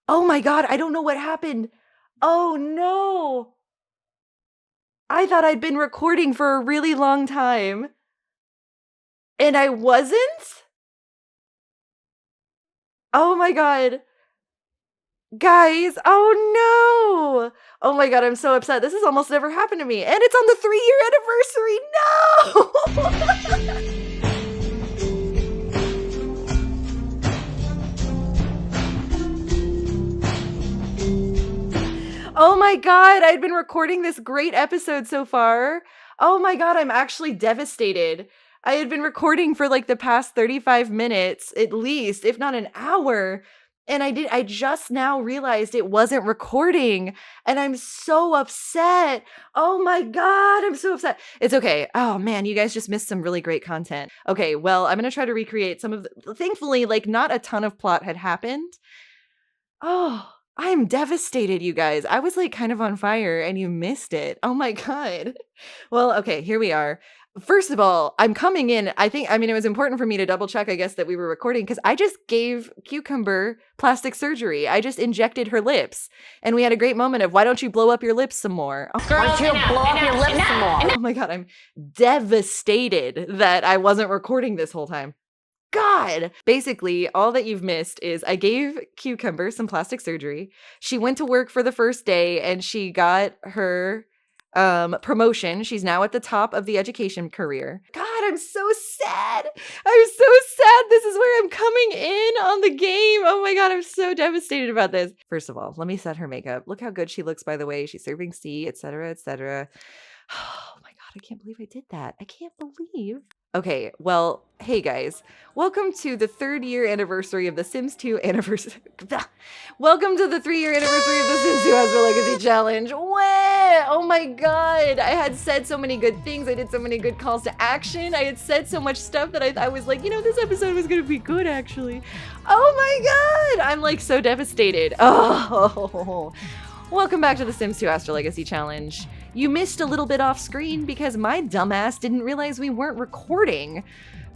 Oh my God, I don't know what happened. Oh no. I thought I'd been recording for a really long time. And I wasn't? Oh my God. Guys, oh no. Oh my God, I'm so upset. This has almost never happened to me. And it's on the 3-year anniversary. No! Oh my God, I'd been recording this great episode so far. Oh my God, I'm actually devastated. I had been recording for like the past 35 minutes at least, if not an hour. And I just now realized it wasn't recording. And I'm so upset. Oh my God, I'm so upset. It's okay. Oh man, you guys just missed some really great content. Okay, well, I'm going to try to recreate some of thankfully, like not a ton of plot had happened. Oh, I'm devastated, you guys. I was like kind of on fire and you missed it. Oh my God. Well, okay, here we are. First of all, I'm coming in. I mean, it was important for me to double check, I guess, that we were recording because I just gave Cucumber plastic surgery. I just injected her lips and we had a great moment of why don't you blow up your lips some more? Oh, Girl, why don't you blow up your lips some more? oh my God, I'm devastated that I wasn't recording this whole time. God! Basically, all that you've missed is I gave Cucumber some plastic surgery. She went to work for the first day and she got her promotion. She's now at the top of the education career. God, I'm so sad. I'm so sad. This is where I'm coming in on the game. Oh my God, I'm so devastated about this. First of all, let me set her makeup. Look how good she looks, by the way. She's serving tea, etc., etc. Oh my God, I can't believe I did that. I can't believe. Okay, well, hey guys, welcome to the 3rd-year anniversary of the Sims 2 anniversary. Welcome to the 3-year anniversary of the Sims 2 Astrolegacy Challenge. Wah! Oh my God, I had said so many good things. I did so many good calls to action. I had said so much stuff that I was like, you know, this episode was gonna be good actually. Oh my God, I'm like so devastated. Oh. Welcome back to the Sims 2 Astrolegacy Challenge. You missed a little bit off screen because my dumbass didn't realize we weren't recording.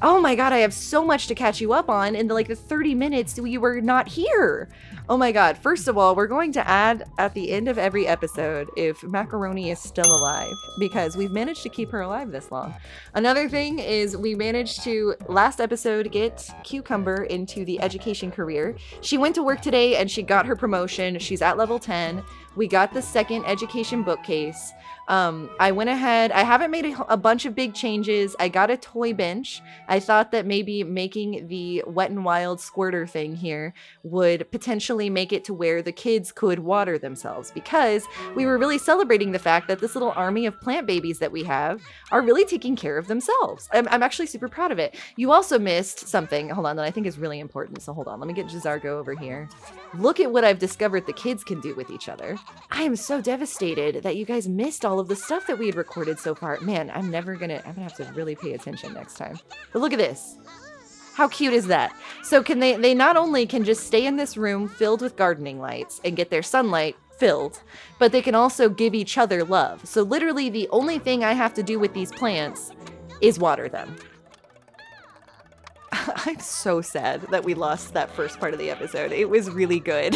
Oh my God, I have so much to catch you up on in the 30 minutes we were not here. Oh my God, first of all, we're going to add at the end of every episode if Macaroni is still alive because we've managed to keep her alive this long. Another thing is we managed to, last episode, get Cucumber into the education career. She went to work today and she got her promotion. She's at level 10. We got the 2nd education bookcase. I went ahead, I haven't made a bunch of big changes. I got a toy bench. I thought that maybe making the Wet n Wild squirter thing here would potentially make it to where the kids could water themselves because we were really celebrating the fact that this little army of plant babies that we have are really taking care of themselves. I'm actually super proud of it. You also missed something, hold on, that I think is really important. So hold on, let me get Jazargo over here. Look at what I've discovered the kids can do with each other. I am so devastated that you guys missed all of the stuff that we had recorded so far. Man, I'm gonna have to really pay attention next time. But look at this. How cute is that? So can they not only can just stay in this room filled with gardening lights and get their sunlight filled, but they can also give each other love. So literally the only thing I have to do with these plants is water them. I'm so sad that we lost that first part of the episode. It was really good.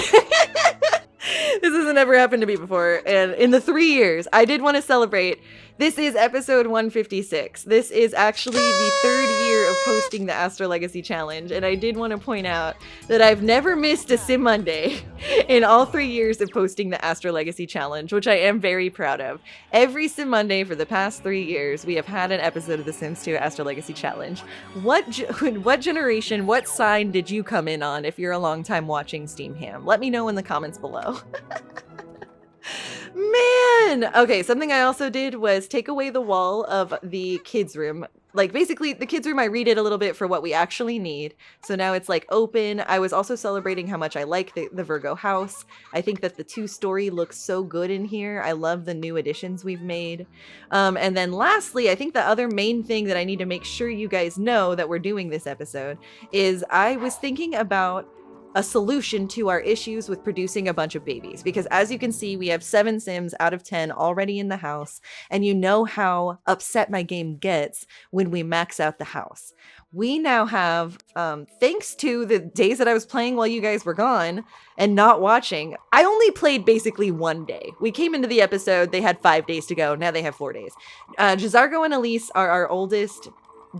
This hasn't ever happened to me before, and in the 3 years, I did want to celebrate. This is episode 156. This is actually the 3rd year of posting the Astrolegacy Challenge, and I did want to point out that I've never missed a Sim Monday in all 3 years of posting the Astrolegacy Challenge, which I am very proud of. Every Sim Monday for the past 3 years, we have had an episode of the Sims 2 Astrolegacy Challenge. What generation, what sign did you come in on if you're a long time watching Steam Ham? Let me know in the comments below. Man! Okay, something I also did was take away the wall of the kids' room. Like, basically, the kids' room, I redid a little bit for what we actually need. So now it's, like, open. I was also celebrating how much I like the Virgo house. I think that the 2-story looks so good in here. I love the new additions we've made. And then lastly, I think the other main thing that I need to make sure you guys know that we're doing this episode is I was thinking about a solution to our issues with producing a bunch of babies. Because as you can see, we have 7 Sims out of 10 already in the house, and you know how upset my game gets when we max out the house. We now have, thanks to the days that I was playing while you guys were gone and not watching, I only played basically 1 day. We came into the episode, they had 5 days to go, now they have 4 days. Jazargo and Elise are our oldest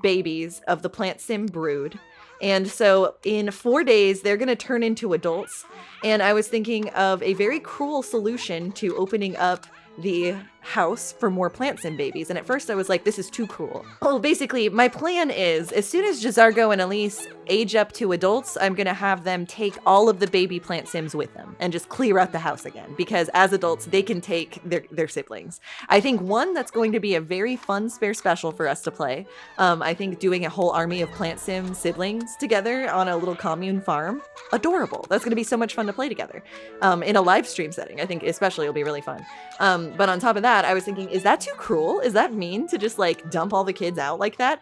babies of the plant sim brood. And so in 4 days, they're going to turn into adults. And I was thinking of a very cruel solution to opening up the house for more plant sim babies. And at first I was like, this is too cruel. Well, basically, my plan is as soon as Jazargo and Elise age up to adults, I'm going to have them take all of the baby plant sims with them and just clear out the house again. Because as adults, they can take their siblings. I think one that's going to be a very fun spare special for us to play. I think doing a whole army of plant sim siblings together on a little commune farm. Adorable. That's going to be so much fun to play together. In a live stream setting, I think especially it'll be really fun. But on top of that, I was thinking, is that too cruel? Is that mean to just like dump all the kids out like that?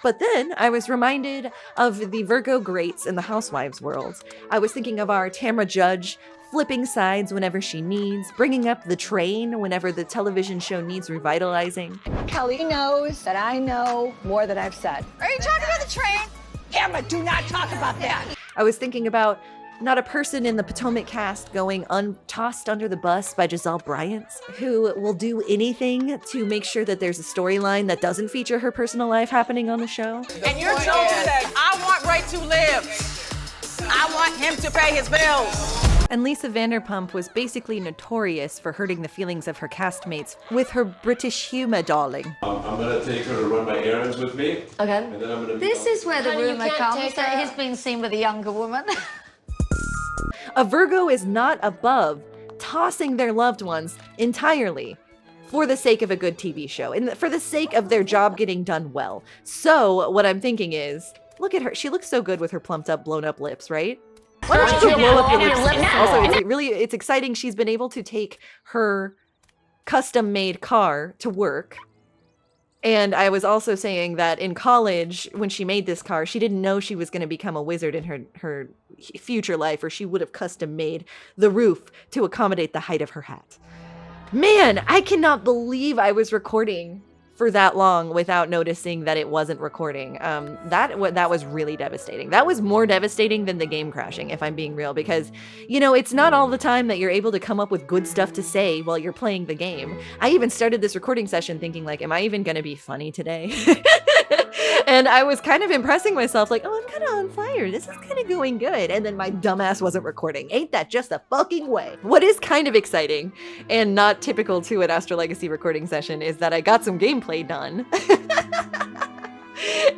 But then I was reminded of the Virgo greats in the housewives world. I was thinking of our Tamra Judge flipping sides whenever she needs, bringing up the train whenever the television show needs revitalizing. Kelly knows that I know more than I've said. Are you talking about the train? Emma, do not talk about that. I was thinking about not a person in the Potomac cast going tossed under the bus by Giselle Bryant, who will do anything to make sure that there's a storyline that doesn't feature her personal life happening on the show. And you're told that I want Ray to live. I want him to pay his bills. And Lisa Vanderpump was basically notorious for hurting the feelings of her castmates with her British humor, darling. I'm gonna take her to run my errands with me. Okay. And then I'm gonna This is where the Honey, you rumor can't comes take that her he's been seen with a younger woman. A Virgo is not above tossing their loved ones entirely for the sake of a good TV show and for the sake of their job getting done well. So what I'm thinking is, look at her. She looks so good with her plumped up, blown up lips, right? Why don't you go blow up your lips? Also, it's exciting. She's been able to take her custom-made car to work. And I was also saying that in college, when she made this car, she didn't know she was going to become a wizard in her future life, or she would have custom made the roof to accommodate the height of her hat. Man, I cannot believe I was recording for that long without noticing that it wasn't recording. That was really devastating. That was more devastating than the game crashing, if I'm being real, because, you know, it's not all the time that you're able to come up with good stuff to say while you're playing the game. I even started this recording session thinking, like, am I even gonna be funny today? And I was kind of impressing myself, like, oh, I'm kind of on fire. This is kind of going good. And then my dumbass wasn't recording. Ain't that just a fucking way? What is kind of exciting and not typical to an Astrolegacy recording session is that I got some gameplay done.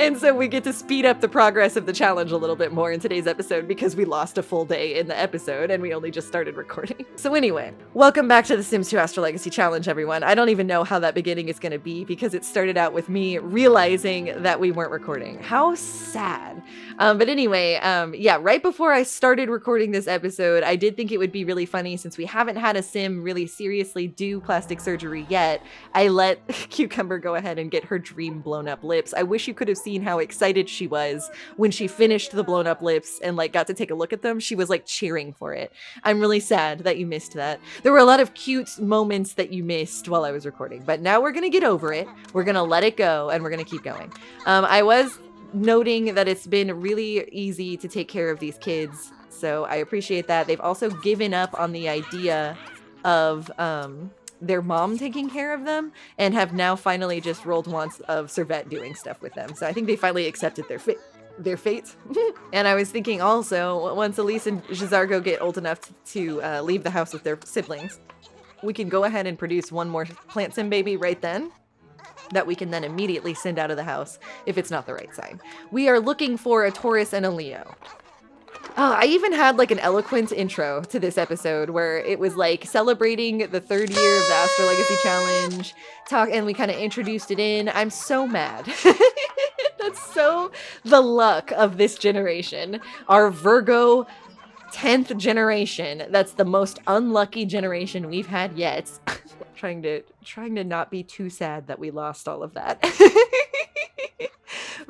And so we get to speed up the progress of the challenge a little bit more in today's episode because we lost a full day in the episode and we only just started recording. So anyway, welcome back to the Sims 2 Astrolegacy challenge, everyone. I don't even know how that beginning is going to be because it started out with me realizing that we weren't recording. How sad. But anyway, yeah, right before I started recording this episode, I did think it would be really funny since we haven't had a Sim really seriously do plastic surgery yet. I let Cucumber go ahead and get her dream blown up lips. I wish you could have seen how excited she was when she finished the blown up lips and like got to take a look at them. She was like cheering for it. I'm really sad that you missed that. There were a lot of cute moments that you missed while I was recording, but now we're gonna get over it. We're gonna let it go and we're gonna keep going. I was noting that it's been really easy to take care of these kids, so I appreciate that. They've also given up on the idea of their mom taking care of them and have now finally just rolled once of Servette doing stuff with them. So I think they finally accepted their fate. And I was thinking also, once Elise and Jazargo get old enough to leave the house with their siblings, we can go ahead and produce one more plant sim baby right then that we can then immediately send out of the house if it's not the right sign. We are looking for a Taurus and a Leo. Oh, I even had like an eloquent intro to this episode where it was like celebrating the 3rd year of the Astrolegacy challenge, and we kind of introduced it in. I'm so mad. That's so the luck of this generation. Our Virgo 10th generation. That's the most unlucky generation we've had yet. trying to not be too sad that we lost all of that.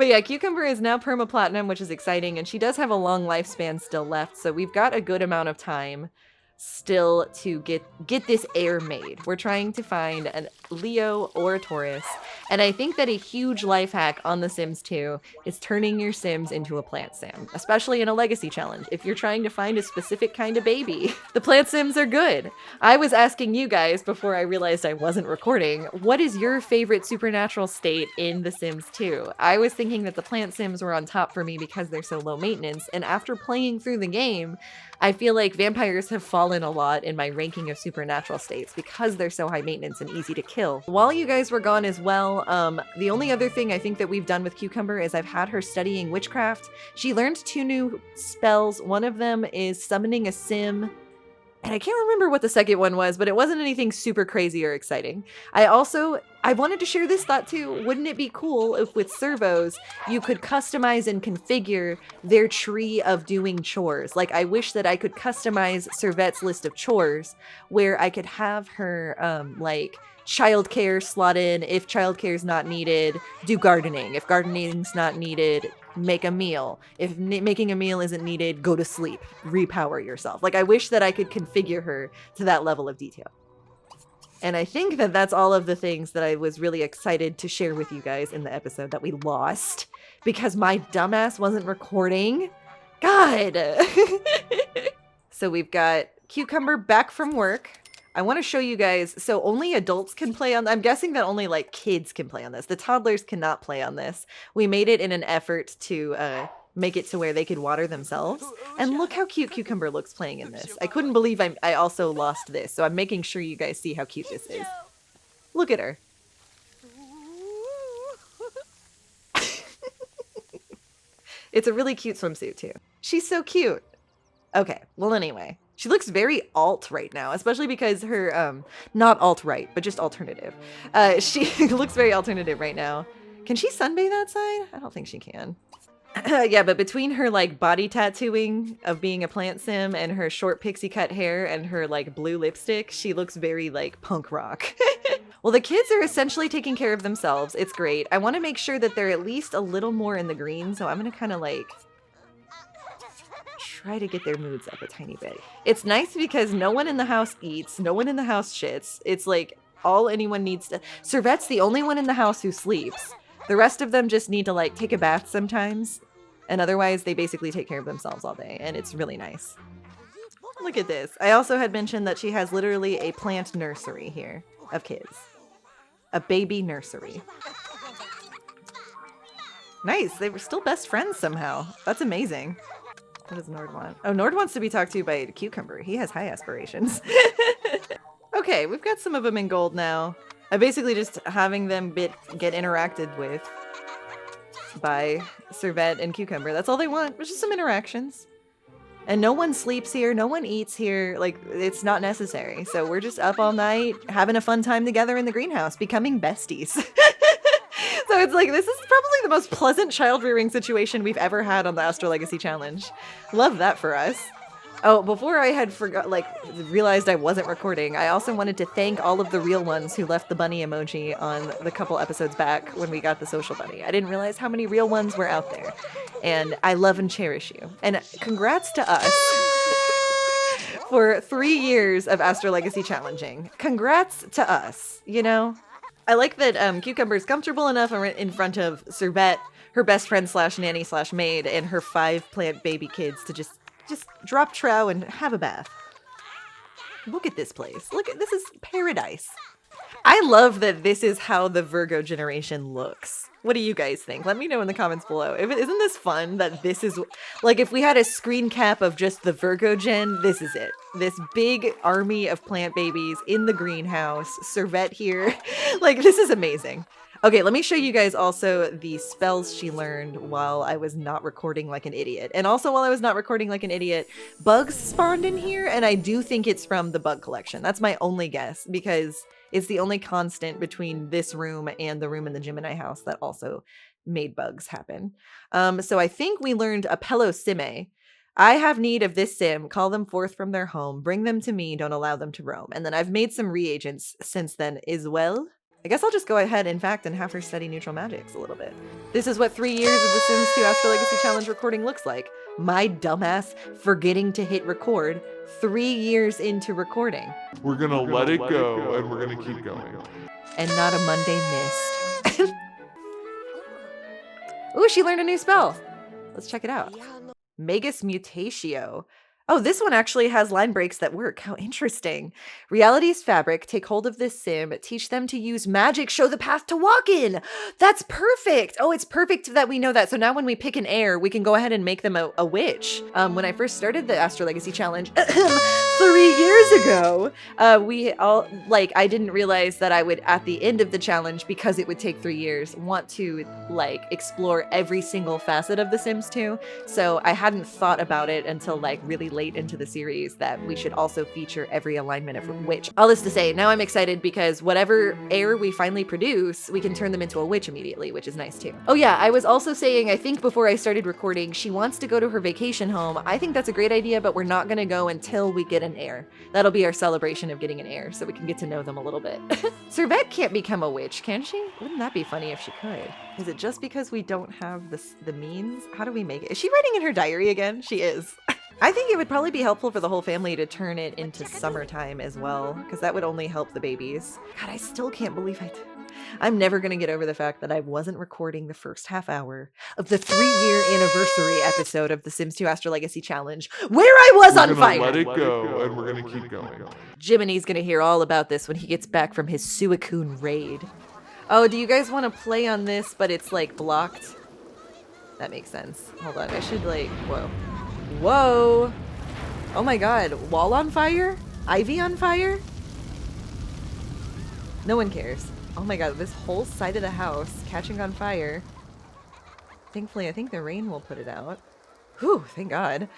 But yeah, Cucumber is now perma-platinum, which is exciting, and she does have a long lifespan still left, so we've got a good amount of time still to get this heir made. We're trying to find a Leo or a Taurus, and I think that a huge life hack on The Sims 2 is turning your Sims into a plant sim, especially in a legacy challenge. If you're trying to find a specific kind of baby, the plant sims are good. I was asking you guys before I realized I wasn't recording, what is your favorite supernatural state in The Sims 2? I was thinking that the plant sims were on top for me because they're so low maintenance, and after playing through the game, I feel like vampires have fallen a lot in my ranking of supernatural states because they're so high maintenance and easy to kill. While you guys were gone as well, the only other thing I think that we've done with Cucumber is I've had her studying witchcraft. She learned 2 new spells. One of them is summoning a sim, and I can't remember what the second one was, but it wasn't anything super crazy or exciting. I wanted to share this thought too. Wouldn't it be cool if with servos, you could customize and configure their tree of doing chores? Like, I wish that I could customize Servette's list of chores where I could have her, like, childcare slot in. If childcare is not needed, do gardening. If gardening's not needed, make a meal. If making a meal isn't needed, go to sleep. Repower yourself. Like, I wish that I could configure her to that level of detail. And I think that that's all of the things that I was really excited to share with you guys in the episode that we lost because my dumbass wasn't recording. God. So we've got Cucumber back from work. I want to show you guys, so only adults can play on, I'm guessing that only like kids can play on this. The toddlers cannot play on this. We made it in an effort to make it to where they could water themselves. And look how cute Cucumber looks playing in this. I couldn't believe I also lost this, so I'm making sure you guys see how cute this is. Look at her. It's a really cute swimsuit too. She's so cute. Okay, well anyway. She looks very alt right now, especially because her, not alt-right, but just alternative. She looks very alternative right now. Can she sunbathe outside? I don't think she can. Yeah, but between her like body tattooing of being a plant sim and her short pixie cut hair and her like blue lipstick, she looks very like punk rock. Well, the kids are essentially taking care of themselves. It's great. I want to make sure that they're at least a little more in the green, so I'm going to kind of like try to get their moods up a tiny bit. It's nice because no one in the house eats, no one in the house shits. It's like all anyone needs to... Servette's the only one in the house who sleeps. The rest of them just need to like take a bath sometimes, and otherwise they basically take care of themselves all day, and it's really nice. Look at this. I also had mentioned that she has literally a plant nursery here of kids. A baby nursery. Nice. They were still best friends somehow. That's amazing. What does Nord want? Oh, Nord wants to be talked to by Cucumber. He has high aspirations. Okay, we've got some of them in gold now. I'm basically just having them get interacted with by Servette and Cucumber. That's all they want. It's just some interactions. And no one sleeps here. No one eats here. Like, it's not necessary. So we're just up all night, having a fun time together in the greenhouse, becoming besties. So it's like, this is probably the most pleasant child-rearing situation we've ever had on the Astrolegacy Challenge. Love that for us. Oh, before I had realized I wasn't recording, I also wanted to thank all of the real ones who left the bunny emoji on the couple episodes back when we got the social bunny. I didn't realize how many real ones were out there. And I love and cherish you. And congrats to us for 3 years of Astrolegacy challenging. Congrats to us, you know? I like that Cucumber's comfortable enough in front of Servette, her best friend slash nanny slash maid, and her 5 plant baby kids to just drop trow and have a bath. Look at this place. Look at this is paradise. I love that this is how the Virgo generation looks. What do you guys think? Let me know in the comments below. Isn't this fun that this is like if we had a screen cap of just the Virgo gen, this is it. This big army of plant babies in the greenhouse, Servette here. Like this is amazing. Okay, let me show you guys also the spells she learned while I was not recording like an idiot. And also while I was not recording like an idiot, bugs spawned in here, and I do think it's from the bug collection. That's my only guess, because it's the only constant between this room and the room in the Gemini house that also made bugs happen. So I think we learned Appello Sime. I have need of this sim, call them forth from their home, bring them to me, don't allow them to roam. And then I've made some reagents since then as well. I guess I'll just go ahead, in fact, and have her study neutral magics a little bit. This is what 3 years of the Sims 2 Astrolegacy Challenge recording looks like. My dumbass forgetting to hit record 3 years into recording. We're gonna let it go, and we're gonna keep going. And not a Monday missed. Ooh, she learned a new spell. Let's check it out. Magus Mutatio. Oh, this one actually has line breaks that work. How interesting. Reality's fabric. Take hold of this sim. Teach them to use magic. Show the path to walk in. That's perfect. Oh, it's perfect that we know that. So now when we pick an heir, we can go ahead and make them a witch. When I first started the Astrolegacy Challenge 3 years ago, I didn't realize that I would, at the end of the challenge, because it would take 3 years, want to explore every single facet of The Sims 2. So I hadn't thought about it until really late into the series that we should also feature every alignment of witch. All this to say, now I'm excited because whatever heir we finally produce, we can turn them into a witch immediately, which is nice too. Oh yeah, I was also saying, I think before I started recording, she wants to go to her vacation home. I think that's a great idea, but we're not gonna go until we get an heir. That'll be our celebration of getting an heir, so we can get to know them a little bit. Servette can't become a witch, can she? Wouldn't that be funny if she could? Is it just because we don't have the means? How do we make it? Is she writing in her diary again? She is. I think it would probably be helpful for the whole family to turn it into summertime as well, because that would only help the babies. God, I still can't believe I'm never going to get over the fact that I wasn't recording the first half hour of the 3-year anniversary episode of the Sims 2 Astrolegacy Challenge, where I was on fire. Let it go, and we're going to keep going. Jiminy's going to hear all about this when he gets back from his Suicune raid. Oh, do you guys want to play on this, but it's blocked? That makes sense. Hold on, I should whoa. Whoa! Oh my god, wall on fire? Ivy on fire? No one cares. Oh my god, this whole side of the house catching on fire. Thankfully, I think the rain will put it out. Whew, thank god.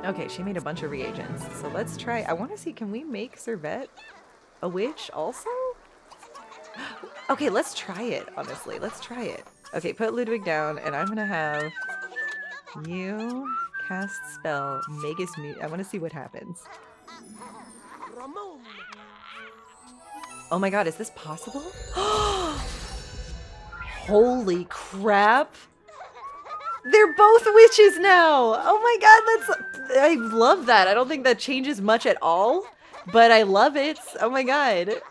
Okay, she made a bunch of reagents. So let's try. I want to see, can we make Servette a witch also? Okay, let's try it, honestly. Let's try it. Okay, put Ludwig down, and I'm gonna have you cast spell Magus Mute. I want to see what happens. Oh my god, is this possible? Holy crap! They're both witches now! Oh my god, I love that. I don't think that changes much at all, but I love it. Oh my god.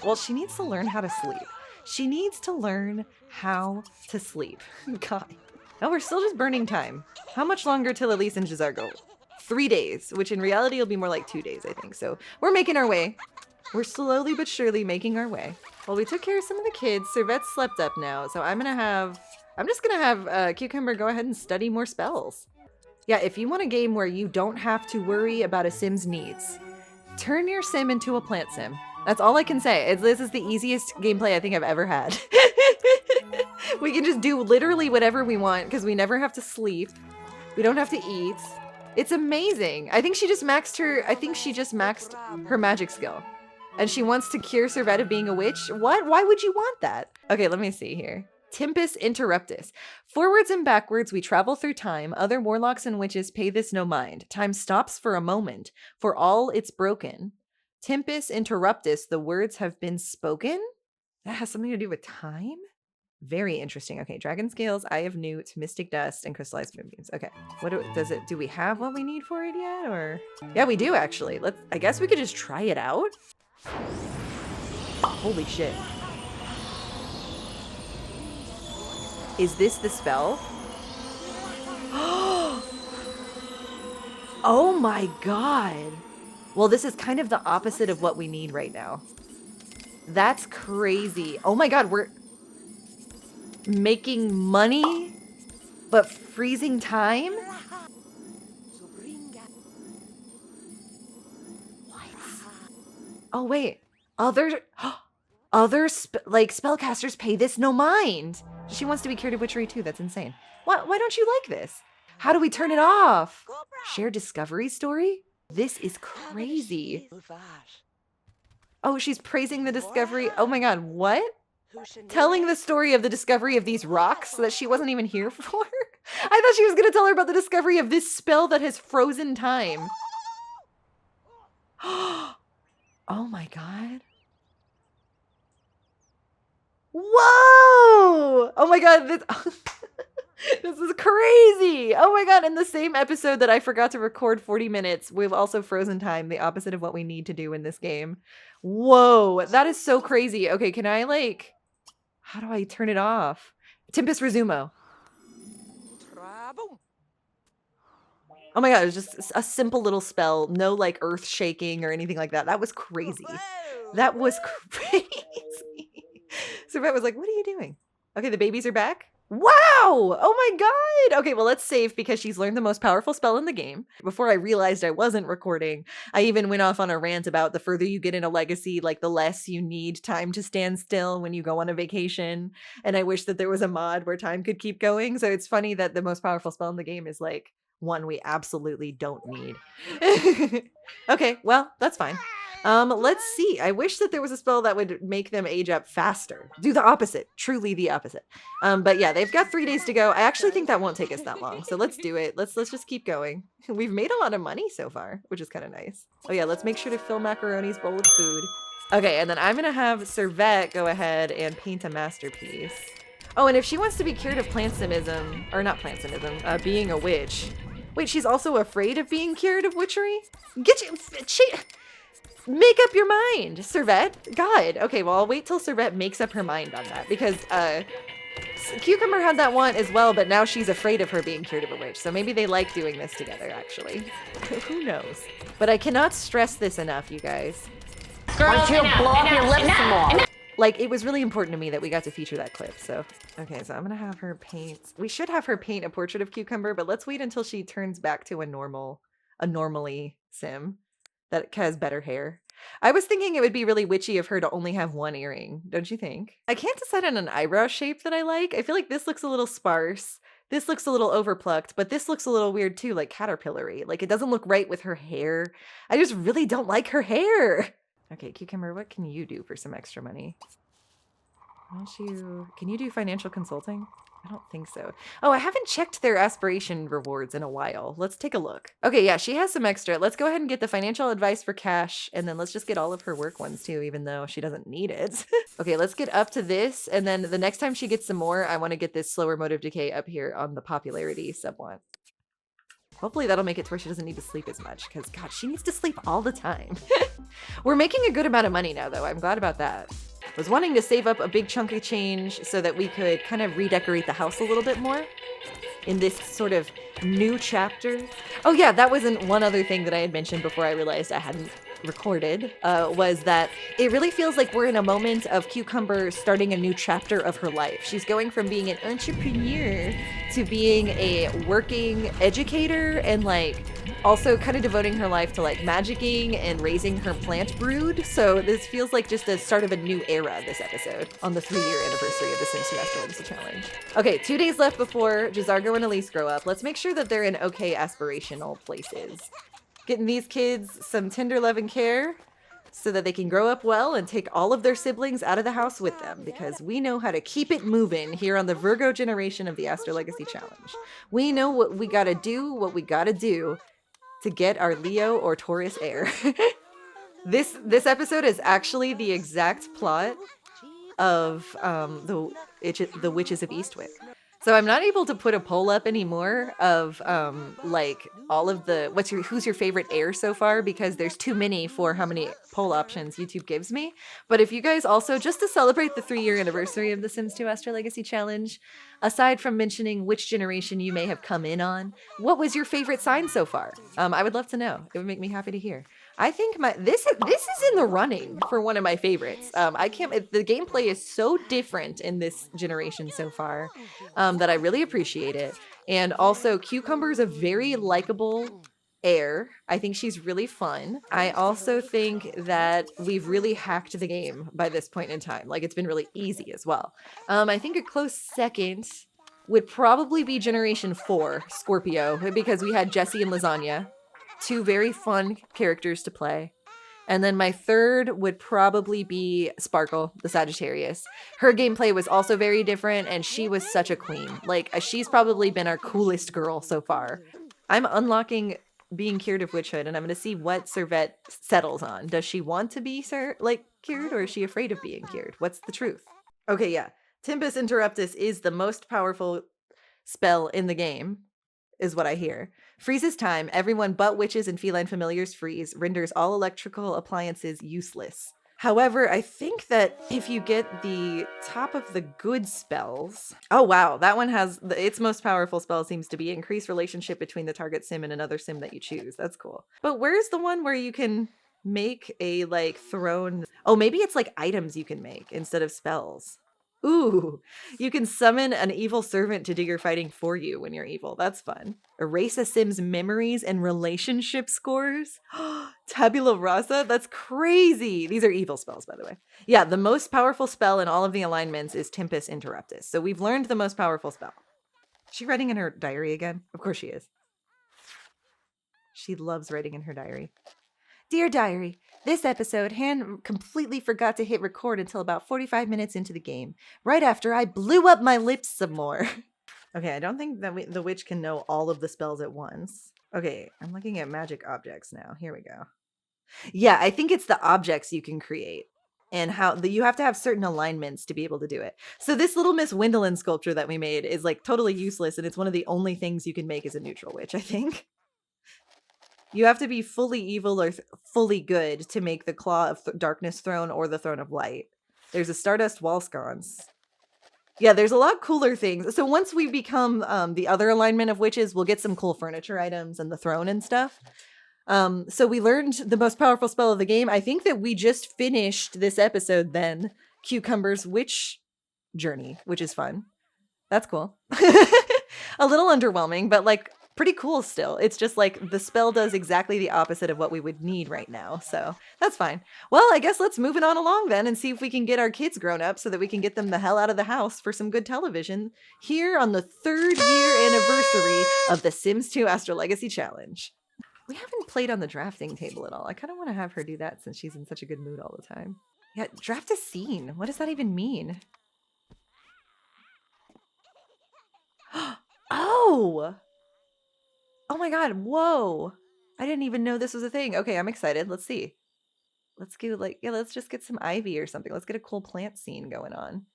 Well, she needs to learn how to sleep. She needs to learn how to sleep. God. Oh, we're still just burning time. How much longer till Elise and Gisar go? 3 days, which in reality will be more like 2 days, I think. So we're making our way. We're slowly but surely making our way. Well, we took care of some of the kids. Servette slept up now, so I'm just gonna have Cucumber go ahead and study more spells. Yeah, if you want a game where you don't have to worry about a Sim's needs, turn your Sim into a plant Sim. That's all I can say. This is the easiest gameplay I think I've ever had. We can just do literally whatever we want because we never have to sleep. We don't have to eat. It's amazing. I think she just maxed her magic skill. And she wants to cure Servette of being a witch? What? Why would you want that? Okay, let me see here. Tempus Interruptus. Forwards and backwards we travel through time. Other warlocks and witches pay this no mind. Time stops for a moment. For all it's broken. Tempus Interruptus. The words have been spoken? That has something to do with time? Very interesting. Okay, Dragon Scales, Eye of Newt, Mystic Dust, and Crystallized Moonbeams. Okay, do we have what we need for it yet, or? Yeah, we do actually. I guess we could just try it out. Holy shit. Is this the spell? Oh my god. Well, this is kind of the opposite of what we need right now. That's crazy. Oh my god, we're making money, but freezing time? What? Oh wait, other spellcasters pay this no mind. She wants to be cured of witchery too. That's insane. Why don't you like this? How do we turn it off? Share discovery story? This is crazy. Oh, she's praising the discovery. Oh my god, what? Telling the story of the discovery of these rocks that she wasn't even here for? I thought she was going to tell her about the discovery of this spell that has frozen time. Oh my god. Whoa! Oh my god, this, this is crazy! Oh my god, in the same episode that I forgot to record 40 minutes, we've also frozen time, the opposite of what we need to do in this game. Whoa, that is so crazy. Okay, can I like... How do I turn it off? Tempest Resumo. Oh my god, it was just a simple little spell. No like earth shaking or anything like that. That was crazy. That was crazy. Servette was like, what are you doing? Okay, the babies are back. Wow! Oh my god! Okay, well, let's save because she's learned the most powerful spell in the game. Before I realized I wasn't recording, I even went off on a rant about the further you get in a legacy, like the less you need time to stand still when you go on a vacation. And I wish that there was a mod where time could keep going. So it's funny that the most powerful spell in the game is like one we absolutely don't need. Okay, well, that's fine. Let's see. I wish that there was a spell that would make them age up faster. Do the opposite. Truly the opposite. But yeah, they've got 3 days to go. I actually think that won't take us that long. So let's do it. Let's just keep going. We've made a lot of money so far, which is kind of nice. Oh yeah, let's make sure to fill Macaroni's bowl with food. Okay, and then I'm gonna have Servette go ahead and paint a masterpiece. Oh, and if she wants to be cured of plantsimism, or not plantsimism, being a witch. Wait, she's also afraid of being cured of witchery? Make up your mind, Servette. God. Okay, well, I'll wait till Servette makes up her mind on that because Cucumber had that one as well, but now she's afraid of her being cured of a witch. So maybe they like doing this together, actually. Who knows? But I cannot stress this enough, you guys. Why don't you blow up your lips some more? Like, it was really important to me that we got to feature that clip, so. Okay, so I'm gonna have her paint. We should have her paint a portrait of Cucumber, but let's wait until she turns back to a normally sim that has better hair. I was thinking it would be really witchy of her to only have one earring, don't you think? I can't decide on an eyebrow shape that I like. I feel like this looks a little sparse. This looks a little overplucked, but this looks a little weird too, like caterpillar-y. Like, it doesn't look right with her hair. I just really don't like her hair. Okay, Cucumber, what can you do for some extra money? Can you do financial consulting? I don't think so. Oh, I haven't checked their aspiration rewards in a while. Let's take a look. Okay, yeah, she has some extra. Let's go ahead and get the financial advice for cash, and then let's just get all of her work ones too, even though she doesn't need it. Okay, let's get up to this, and then the next time she gets some more, I want to get this slower mode of decay up here on the popularity subwant. Hopefully that'll make it to where she doesn't need to sleep as much, because God, she needs to sleep all the time. We're making a good amount of money now, though. I'm glad about that. I was wanting to save up a big chunk of change so that we could kind of redecorate the house a little bit more in this sort of new chapter. Oh yeah, that wasn't one other thing that I had mentioned before I realized I hadn't recorded, was that it really feels like we're in a moment of Cucumber starting a new chapter of her life. She's going from being an entrepreneur to being a working educator and like also kind of devoting her life to like magicking and raising her plant brood. So this feels like just the start of a new era this episode on the 3-year anniversary of the Sims 2 Astrolegacy Challenge. Okay, 2 days left before Jazargo and Elise grow up. Let's make sure that they're in okay aspirational places. Getting these kids some tender love and care so that they can grow up well and take all of their siblings out of the house with them, because we know how to keep it moving here on the Virgo generation of the Astrolegacy Challenge. We know what we gotta do to get our Leo or Taurus heir. This episode is actually the exact plot of the Witches of Eastwick. So I'm not able to put a poll up anymore of like all of the who's your favorite heir so far, because there's too many for how many poll options YouTube gives me. But if you guys also, just to celebrate the 3-year anniversary of the Sims 2 Astrolegacy Challenge, aside from mentioning which generation you may have come in on, what was your favorite sign so far? I would love to know. It would make me happy to hear. I think this is in the running for one of my favorites. The gameplay is so different in this generation so far that I really appreciate it. And also, Cucumber's a very likable heir. I think she's really fun. I also think that we've really hacked the game by this point in time. Like, it's been really easy as well. I think a close second would probably be Generation 4, Scorpio, because we had Jessie and Lasagna. 2 very fun characters to play. And then my third would probably be Sparkle, the Sagittarius. Her gameplay was also very different, and she was such a queen. Like, she's probably been our coolest girl so far. I'm unlocking being cured of witchhood, and I'm going to see what Servette settles on. Does she want to be cured, or is she afraid of being cured? What's the truth? Okay, yeah. Tempus Interruptus is the most powerful spell in the game, is what I hear. Freezes time. Everyone but witches and feline familiars freeze. Renders all electrical appliances useless. However, I think that if you get the top of the good spells... Oh, wow. That one has... its most powerful spell seems to be increase relationship between the target sim and another sim that you choose. That's cool. But where's the one where you can make a, like, throne... Oh, maybe it's, like, items you can make instead of spells. Ooh, you can summon an evil servant to do your fighting for you when you're evil. That's fun. Erase a sim's memories and relationship scores. Tabula rasa? That's crazy. These are evil spells, by the way. Yeah, the most powerful spell in all of the alignments is Tempus Interruptus. So we've learned the most powerful spell. Is she writing in her diary again? Of course she is. She loves writing in her diary. Dear Diary, this episode, Han completely forgot to hit record until about 45 minutes into the game, right after I blew up my lips some more. Okay, I don't think that the witch can know all of the spells at once. Okay, I'm looking at magic objects now. Here we go. Yeah, I think it's the objects you can create and how you have to have certain alignments to be able to do it. So this little Miss Wendelin sculpture that we made is like totally useless, and it's one of the only things you can make as a neutral witch, I think. You have to be fully evil or fully good to make the Claw of Darkness throne or the Throne of Light. There's a Stardust wall sconce. Yeah, there's a lot cooler things. So once we become the other alignment of witches, we'll get some cool furniture items and the throne and stuff. So we learned the most powerful spell of the game. I think that we just finished this episode then, Cucumber's Witch Journey, which is fun. That's cool. A little underwhelming, but like... pretty cool still. It's just like the spell does exactly the opposite of what we would need right now. So that's fine. Well, I guess let's move it on along then and see if we can get our kids grown up so that we can get them the hell out of the house for some good television here on the 3rd year anniversary of the Sims 2 Astrolegacy Challenge. We haven't played on the drafting table at all. I kind of want to have her do that since she's in such a good mood all the time. Yeah, draft a scene. What does that even mean? Oh! Oh my god, whoa. I didn't even know this was a thing. Okay, I'm excited. Let's see. Let's go like, yeah, let's just get some ivy or something. Let's get a cool plant scene going on.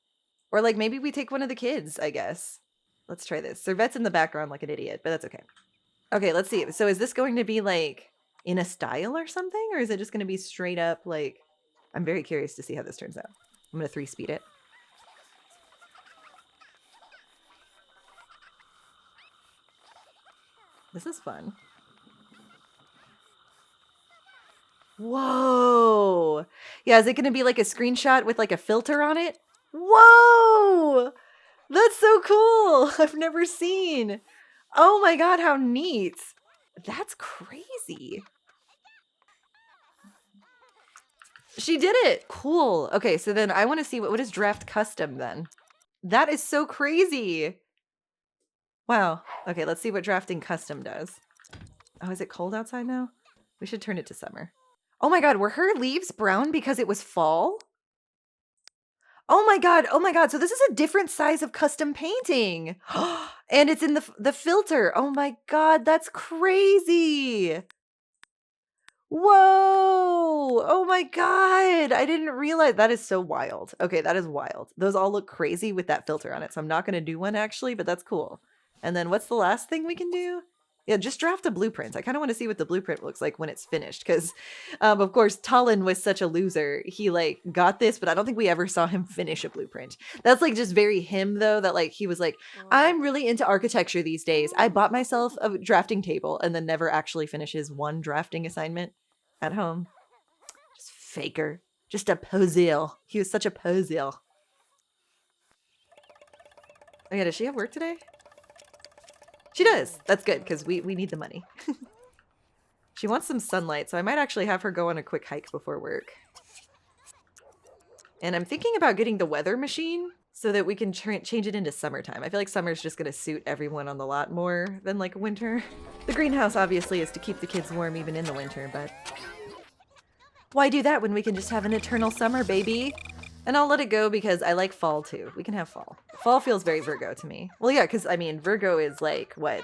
Or like maybe we take one of the kids, I guess. Let's try this. Servette's in the background like an idiot, but that's okay. Okay, let's see. So is this going to be like in a style or something? Or is it just going to be straight up like... I'm very curious to see how this turns out. I'm going to 3-speed it. This is fun. Whoa. Yeah, is it going to be like a screenshot with like a filter on it? Whoa. That's so cool. I've never seen. Oh my god, how neat. That's crazy. She did it. Cool. Okay, so then I want to see what is draft custom then. That is so crazy. Wow. Okay, let's see what drafting custom does. Oh, is it cold outside now? We should turn it to summer. Oh my god, were her leaves brown because it was fall? Oh my god, oh my god. So this is a different size of custom painting. And it's in the filter. Oh my god, that's crazy. Whoa. Oh my god. I didn't realize. That is so wild. Okay, that is wild. Those all look crazy with that filter on it. So I'm not going to do one actually, but that's cool. And then what's the last thing we can do? Yeah, just draft a blueprint. I kind of want to see what the blueprint looks like when it's finished. Because, of course, Talon was such a loser. He, like, got this, but I don't think we ever saw him finish a blueprint. That's, like, just very him, though, that, like, he was like, I'm really into architecture these days. I bought myself a drafting table and then never actually finishes one drafting assignment at home. Just faker. Just a posil. He was such a posil. Oh, yeah, does she have work today? She does. That's good, because we need the money. She wants some sunlight, so I might actually have her go on a quick hike before work. And I'm thinking about getting the weather machine so that we can change it into summertime. I feel like summer's just going to suit everyone on the lot more than, like, winter. The greenhouse, obviously, is to keep the kids warm even in the winter, but... why do that when we can just have an eternal summer, baby? And I'll let it go because I like fall too. We can have fall. Fall feels very Virgo to me. Well, yeah, because I mean, Virgo is like what?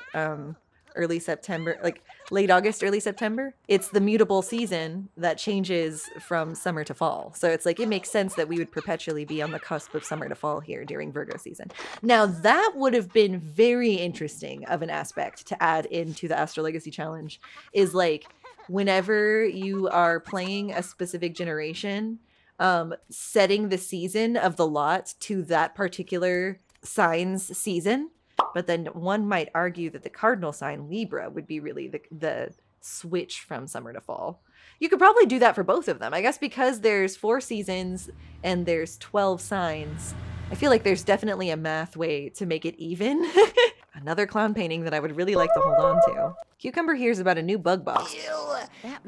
early September, like late August, early September. It's the mutable season that changes from summer to fall. So it's like, it makes sense that we would perpetually be on the cusp of summer to fall here during Virgo season. Now, that would have been very interesting of an aspect to add into the Astrolegacy challenge, is like, whenever you are playing a specific generation, setting the season of the lot to that particular sign's season. But then one might argue that the cardinal sign Libra would be really the switch from summer to fall. You could probably do that for both of them. I guess because there's 4 seasons and there's 12 signs, I feel like there's definitely a math way to make it even. Another clown painting that I would really like to hold on to. Cucumber hears about a new bug box.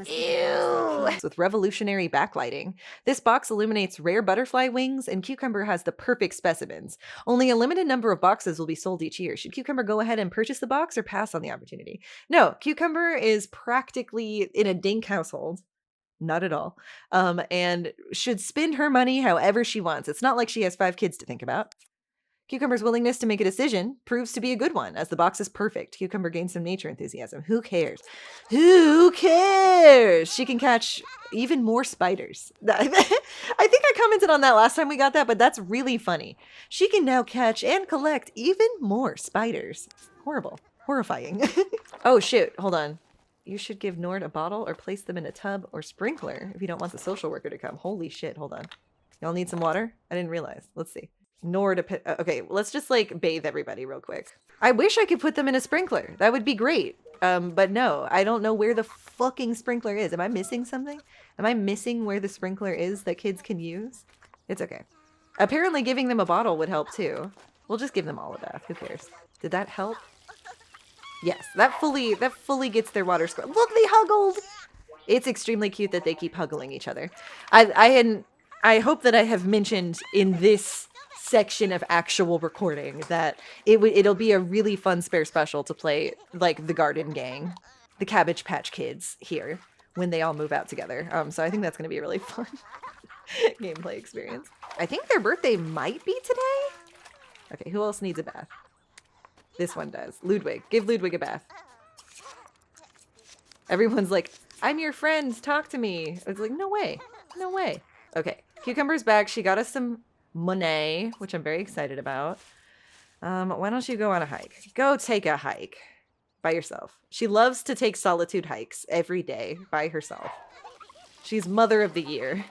Ew. With revolutionary backlighting. This box illuminates rare butterfly wings, and Cucumber has the perfect specimens. Only a limited number of boxes will be sold each year. Should Cucumber go ahead and purchase the box or pass on the opportunity? No, Cucumber is practically in a dink household. Not at all. And should spend her money however she wants. It's not like she has 5 kids to think about. Cucumber's willingness to make a decision proves to be a good one, as the box is perfect. Cucumber gains some nature enthusiasm. Who cares? Who cares? She can catch even more spiders. I think I commented on that last time we got that, but that's really funny. She can now catch and collect even more spiders. Horrible. Horrifying. Oh, shoot. Hold on. You should give Nord a bottle or place them in a tub or sprinkler if you don't want the social worker to come. Holy shit. Hold on. Y'all need some water? I didn't realize. Let's see. Okay, let's just like bathe everybody real quick. I wish I could put them in a sprinkler. That would be great. But no, I don't know where the fucking sprinkler is. Am I missing something? Am I missing where the sprinkler is that kids can use? It's okay. Apparently giving them a bottle would help too. We'll just give them all a bath. Who cares? Did that help? Yes, that fully gets their water score. Look, they huggled. It's extremely cute that they keep huggling each other. I hope that I have mentioned in this section of actual recording that it'll be a really fun spare special to play like the Garden Gang, the Cabbage Patch Kids here when they all move out together. So I think that's going to be a really fun gameplay experience. I think their birthday might be today. Okay, who else needs a bath? This one does. Ludwig. Give Ludwig a bath. Everyone's like, I'm your friend. Talk to me. It's like, no way. No way. Okay. Cucumber's back. She got us some money, which I'm very excited about. Why don't you go on a hike? Go take a hike by yourself. She loves to take solitude hikes every day by herself. She's mother of the year.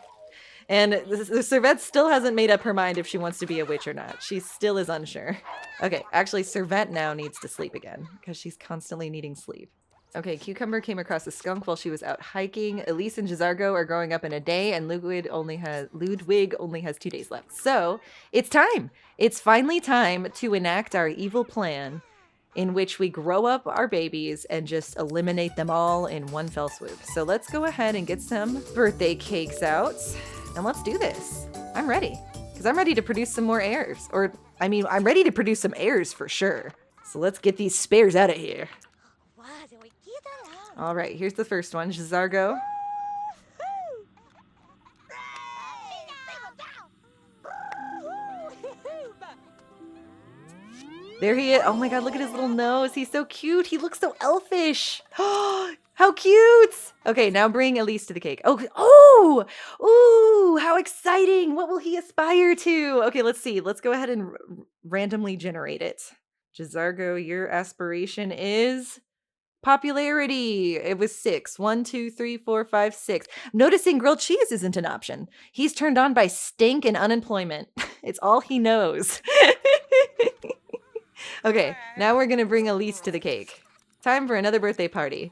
And the Servette still hasn't made up her mind if she wants to be a witch or not. She still is unsure. Okay, actually, Servette now needs to sleep again because she's constantly needing sleep. Okay, Cucumber came across a skunk while she was out hiking. Elise and Jazargo are growing up in a day, and Ludwig only has 2 days left. So, it's time. It's finally time to enact our evil plan in which we grow up our babies and just eliminate them all in one fell swoop. So let's go ahead and get some birthday cakes out, and let's do this. I'm ready, because I'm ready to produce some more heirs. I'm ready to produce some heirs for sure. So let's get these spares out of here. All right, here's the first one, Jazargo. There he is. Oh my god, look at his little nose. He's so cute. He looks so elfish. How cute. Okay, now bring Elise to the cake. Oh, ooh, how exciting. What will he aspire to? Okay, let's see. Let's go ahead and randomly generate it. Jazargo, your aspiration is popularity. It was 6. 1, 2, 3, 4, 5, 6. Noticing grilled cheese isn't an option. He's turned on by stink and unemployment. It's all he knows. Okay, now we're gonna bring Elise to the cake. Time for another birthday party.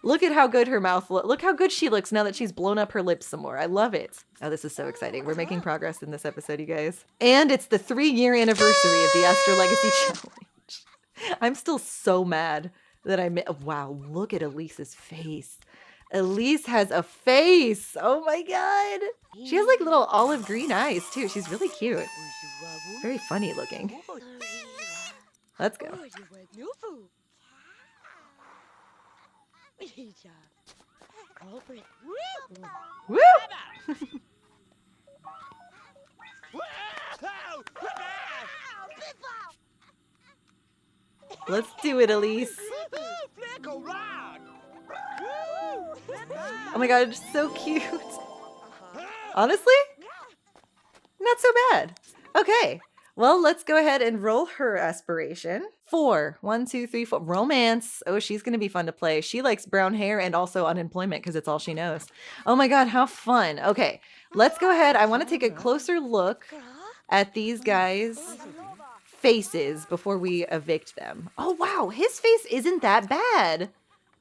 Look at how good her mouth looks. Look how good she looks now that she's blown up her lips some more. I love it. Oh, this is so exciting. We're making progress in this episode, you guys. And it's the 3-year anniversary of the Astrolegacy Challenge. I'm still so mad that wow, look at Elise's face. Elise has a face. Oh my god. She has like little olive green eyes too. She's really cute. Very funny looking. Let's go. Woo! Let's do it, Elise. Oh my god, it's so cute. Honestly, not so bad. Okay, well, let's go ahead and roll her aspiration. 4. 1, 2, 3, 4. Romance. Oh, she's going to be fun to play. She likes brown hair and also unemployment because it's all she knows. Oh my god, how fun. Okay, let's go ahead. I want to take a closer look at these guys' faces before we evict them. Oh wow, his face isn't that bad.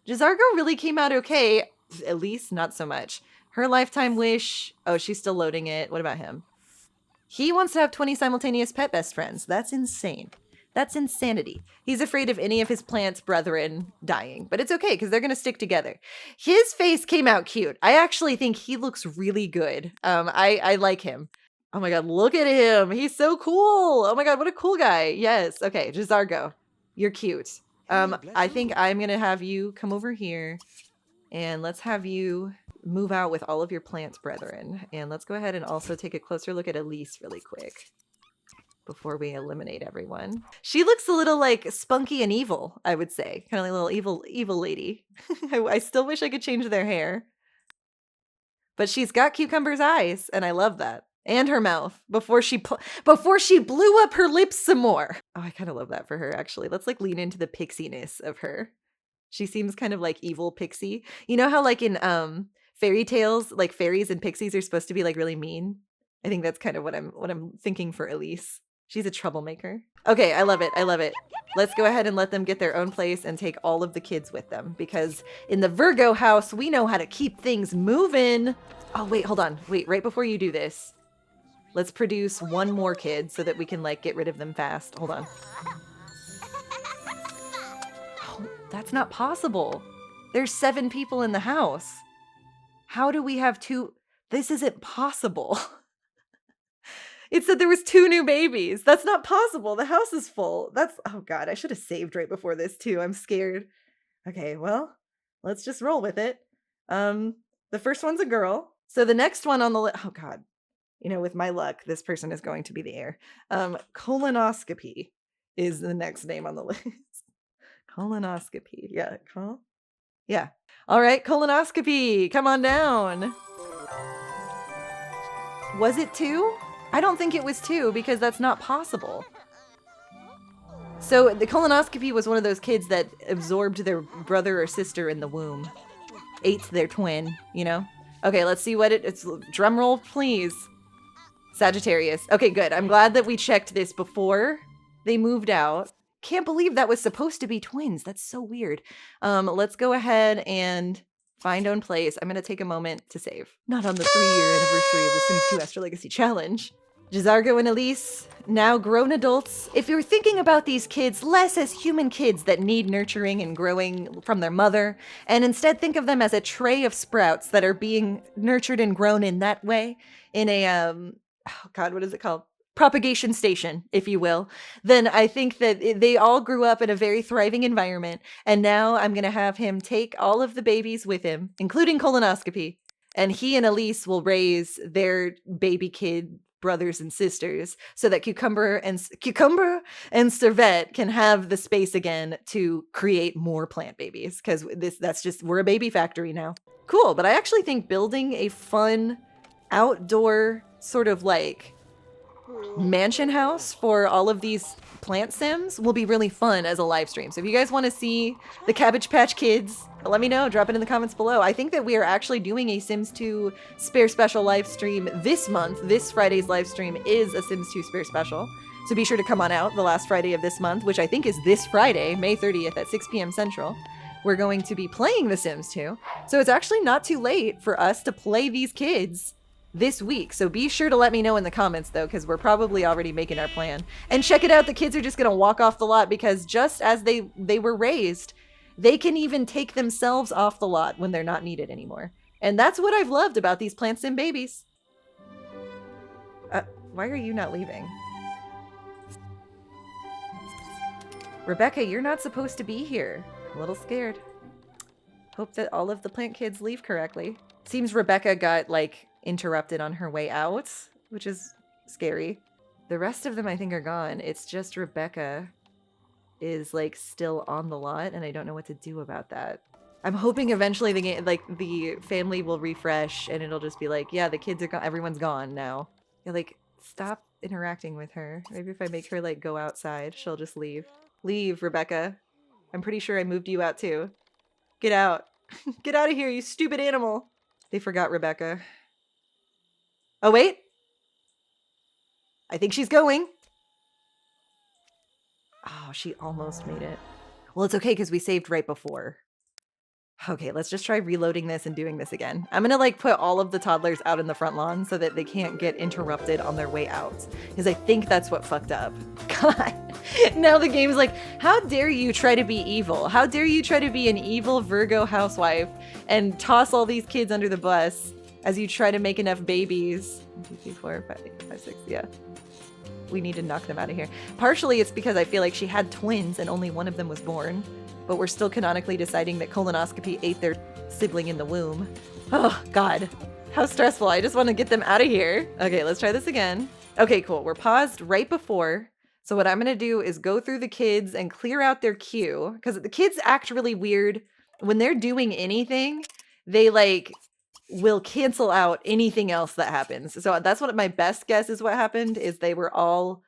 Jazargo really came out okay. Elise, not so much. Her lifetime wish. Oh, she's still loading it. What about him? He wants to have 20 simultaneous pet best friends. That's insane. That's insanity. He's afraid of any of his plants' brethren dying, but it's okay because they're going to stick together. His face came out cute. I actually think he looks really good. I like him. Oh my god, look at him. He's so cool. Oh my god, what a cool guy. Yes. Okay, Jazargo, you're cute. I think I'm going to have you come over here and let's have you move out with all of your plants brethren. And let's go ahead and also take a closer look at Elise really quick before we eliminate everyone. She looks a little like spunky and evil, I would say. Kind of like a little evil lady. I still wish I could change their hair. But she's got Cucumber's eyes, and I love that. And her mouth before she blew up her lips some more. Oh, I kind of love that for her, actually. Let's like lean into the pixiness of her. She seems kind of like evil pixie. You know how like in fairy tales, like fairies and pixies are supposed to be like really mean? I think that's kind of what I'm thinking for Elise. She's a troublemaker. Okay, I love it. I love it. Let's go ahead and let them get their own place and take all of the kids with them because in the Virgo house, we know how to keep things moving. Oh, wait, hold on. Wait, right before you do this, let's produce one more kid so that we can like get rid of them fast. Hold on. Oh, that's not possible. There's 7 people in the house. How do we have 2? This isn't possible. It said there was 2 new babies. That's not possible. The house is full. Oh god, I should have saved right before this too. I'm scared. Okay, well, let's just roll with it. The first one's a girl. So the next one on the list, oh god. You know, with my luck, this person is going to be the heir. Colonoscopy is the next name on the list. Colonoscopy. Yeah, yeah. All right, colonoscopy. Come on down. Was it 2? I don't think it was 2 because that's not possible. So the colonoscopy was one of those kids that absorbed their brother or sister in the womb. Ate their twin, you know? Okay, let's see what it's. Drum roll, please. Sagittarius. Okay, good. I'm glad that we checked this before they moved out. Can't believe that was supposed to be twins. That's so weird. Let's go ahead and find own place. I'm going to take a moment to save. Not on the 3-year anniversary of the Sims 2 Astrolegacy Challenge. Jazargo and Elise, now grown adults. If you're thinking about these kids less as human kids that need nurturing and growing from their mother, and instead think of them as a tray of sprouts that are being nurtured and grown in that way, in a, oh god, what is it called? Propagation station, if you will, then I think that they all grew up in a very thriving environment, and now I'm going to have him take all of the babies with him, including colonoscopy, and he and Elise will raise their baby kid brothers and sisters so that Cucumber and Servette can have the space again to create more plant babies, because we're a baby factory now. Cool, but I actually think building a fun outdoor sort of like mansion house for all of these plant sims will be really fun as a live stream. So if you guys want to see the Cabbage Patch Kids, let me know. Drop it in the comments below. I think that we are actually doing a Sims 2 Spare Special live stream this month. This Friday's live stream is a Sims 2 Spare Special. So be sure to come on out the last Friday of this month, which I think is this Friday, May 30th at 6 p.m. Central. We're going to be playing The Sims 2. So it's actually not too late for us to play these kids this week. So be sure to let me know in the comments though, because we're probably already making our plan. And check it out, the kids are just gonna walk off the lot because just as they were raised, they can even take themselves off the lot when they're not needed anymore. And that's what I've loved about these plant sim babies. Why are you not leaving? Rebecca, you're not supposed to be here. I'm a little scared. Hope that all of the plant kids leave correctly. Seems Rebecca got like interrupted on her way out, which is scary. The rest of them I think are gone. It's just Rebecca is like still on the lot, and I don't know what to do about that. I'm hoping eventually the game, like the family will refresh and it'll just be like, yeah, the kids are gone, everyone's gone now. Yeah, like stop interacting with her. Maybe if I make her like go outside, she'll just leave. Leave, Rebecca. I'm pretty sure I moved you out too. Get out. Get out of here, you stupid animal. They forgot Rebecca. Oh, wait. I think she's going. Oh, she almost made it. Well, it's okay because we saved right before. Okay, let's just try reloading this and doing this again. I'm gonna like put all of the toddlers out in the front lawn so that they can't get interrupted on their way out. Because I think that's what fucked up. God. Now the game's like, how dare you try to be evil? How dare you try to be an evil Virgo housewife and toss all these kids under the bus as you try to make enough babies? 1, 2, 3, 4, 5, 6, yeah. We need to knock them out of here. Partially it's because I feel like she had twins and only one of them was born. But we're still canonically deciding that colonoscopy ate their sibling in the womb. Oh, God. How stressful. I just want to get them out of here. Okay, let's try this again. Okay, cool. We're paused right before. So what I'm going to do is go through the kids and clear out their queue. Because the kids act really weird. When they're doing anything, they like will cancel out anything else that happens. So that's what my best guess is what happened, is they were all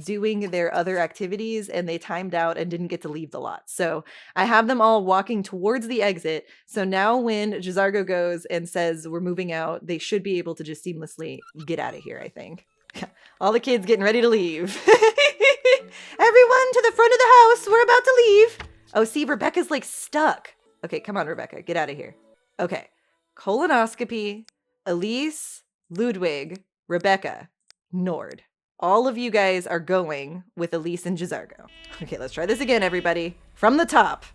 doing their other activities and they timed out and didn't get to leave the lot. So I have them all walking towards the exit. So now when Jazargo goes and says we're moving out, they should be able to just seamlessly get out of here, I think. All the kids getting ready to leave. Everyone to the front of the house. We're about to leave. Oh, see, Rebecca's like stuck. Okay, come on, Rebecca. Get out of here. Okay. Colonoscopy, Elise, Ludwig, Rebecca, Nord. All of you guys are going with Elise and Jazargo. Okay, let's try this again, everybody. From the top.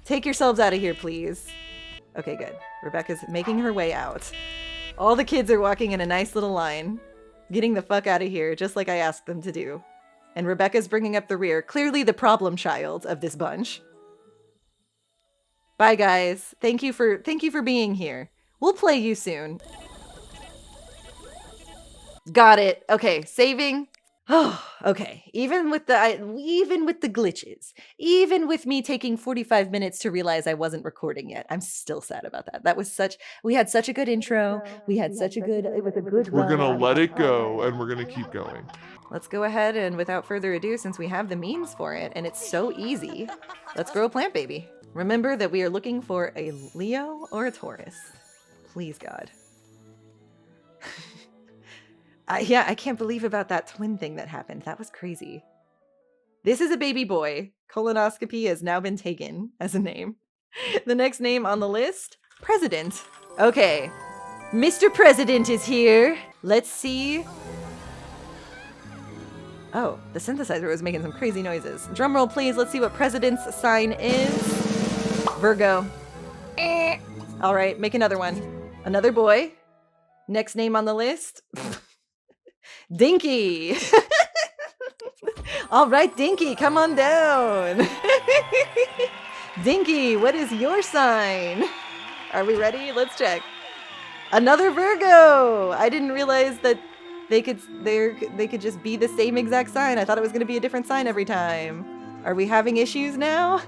Take yourselves out of here, please. Okay, good. Rebecca's making her way out. All the kids are walking in a nice little line, getting the fuck out of here, just like I asked them to do. And Rebecca's bringing up the rear, clearly the problem child of this bunch. Bye, guys. Thank you for being here. We'll play you soon. Got it. Okay, saving. Oh, okay. Even with the glitches, even with me taking 45 minutes to realize I wasn't recording yet, I'm still sad about that. We had such a good intro. It was a good We're run. gonna let it go and we're gonna keep going. Let's go ahead and without further ado, since we have the means for it and it's so easy, let's grow a plant baby. Remember that we are looking for a Leo or a Taurus. Please, God. Yeah, I can't believe about that twin thing that happened. That was crazy. This is a baby boy. Colonoscopy has now been taken as a name. The next name on the list, President. Okay, Mr. President is here. Let's see. Oh, the synthesizer was making some crazy noises. Drumroll, please. Let's see what President's sign is. Virgo. All right, make another one. Another boy. Next name on the list. Dinky. All right, Dinky, come on down. Dinky, what is your sign? Are we ready? Let's check. Another Virgo. I didn't realize that they could just be the same exact sign. I thought it was going to be a different sign every time. Are we having issues now?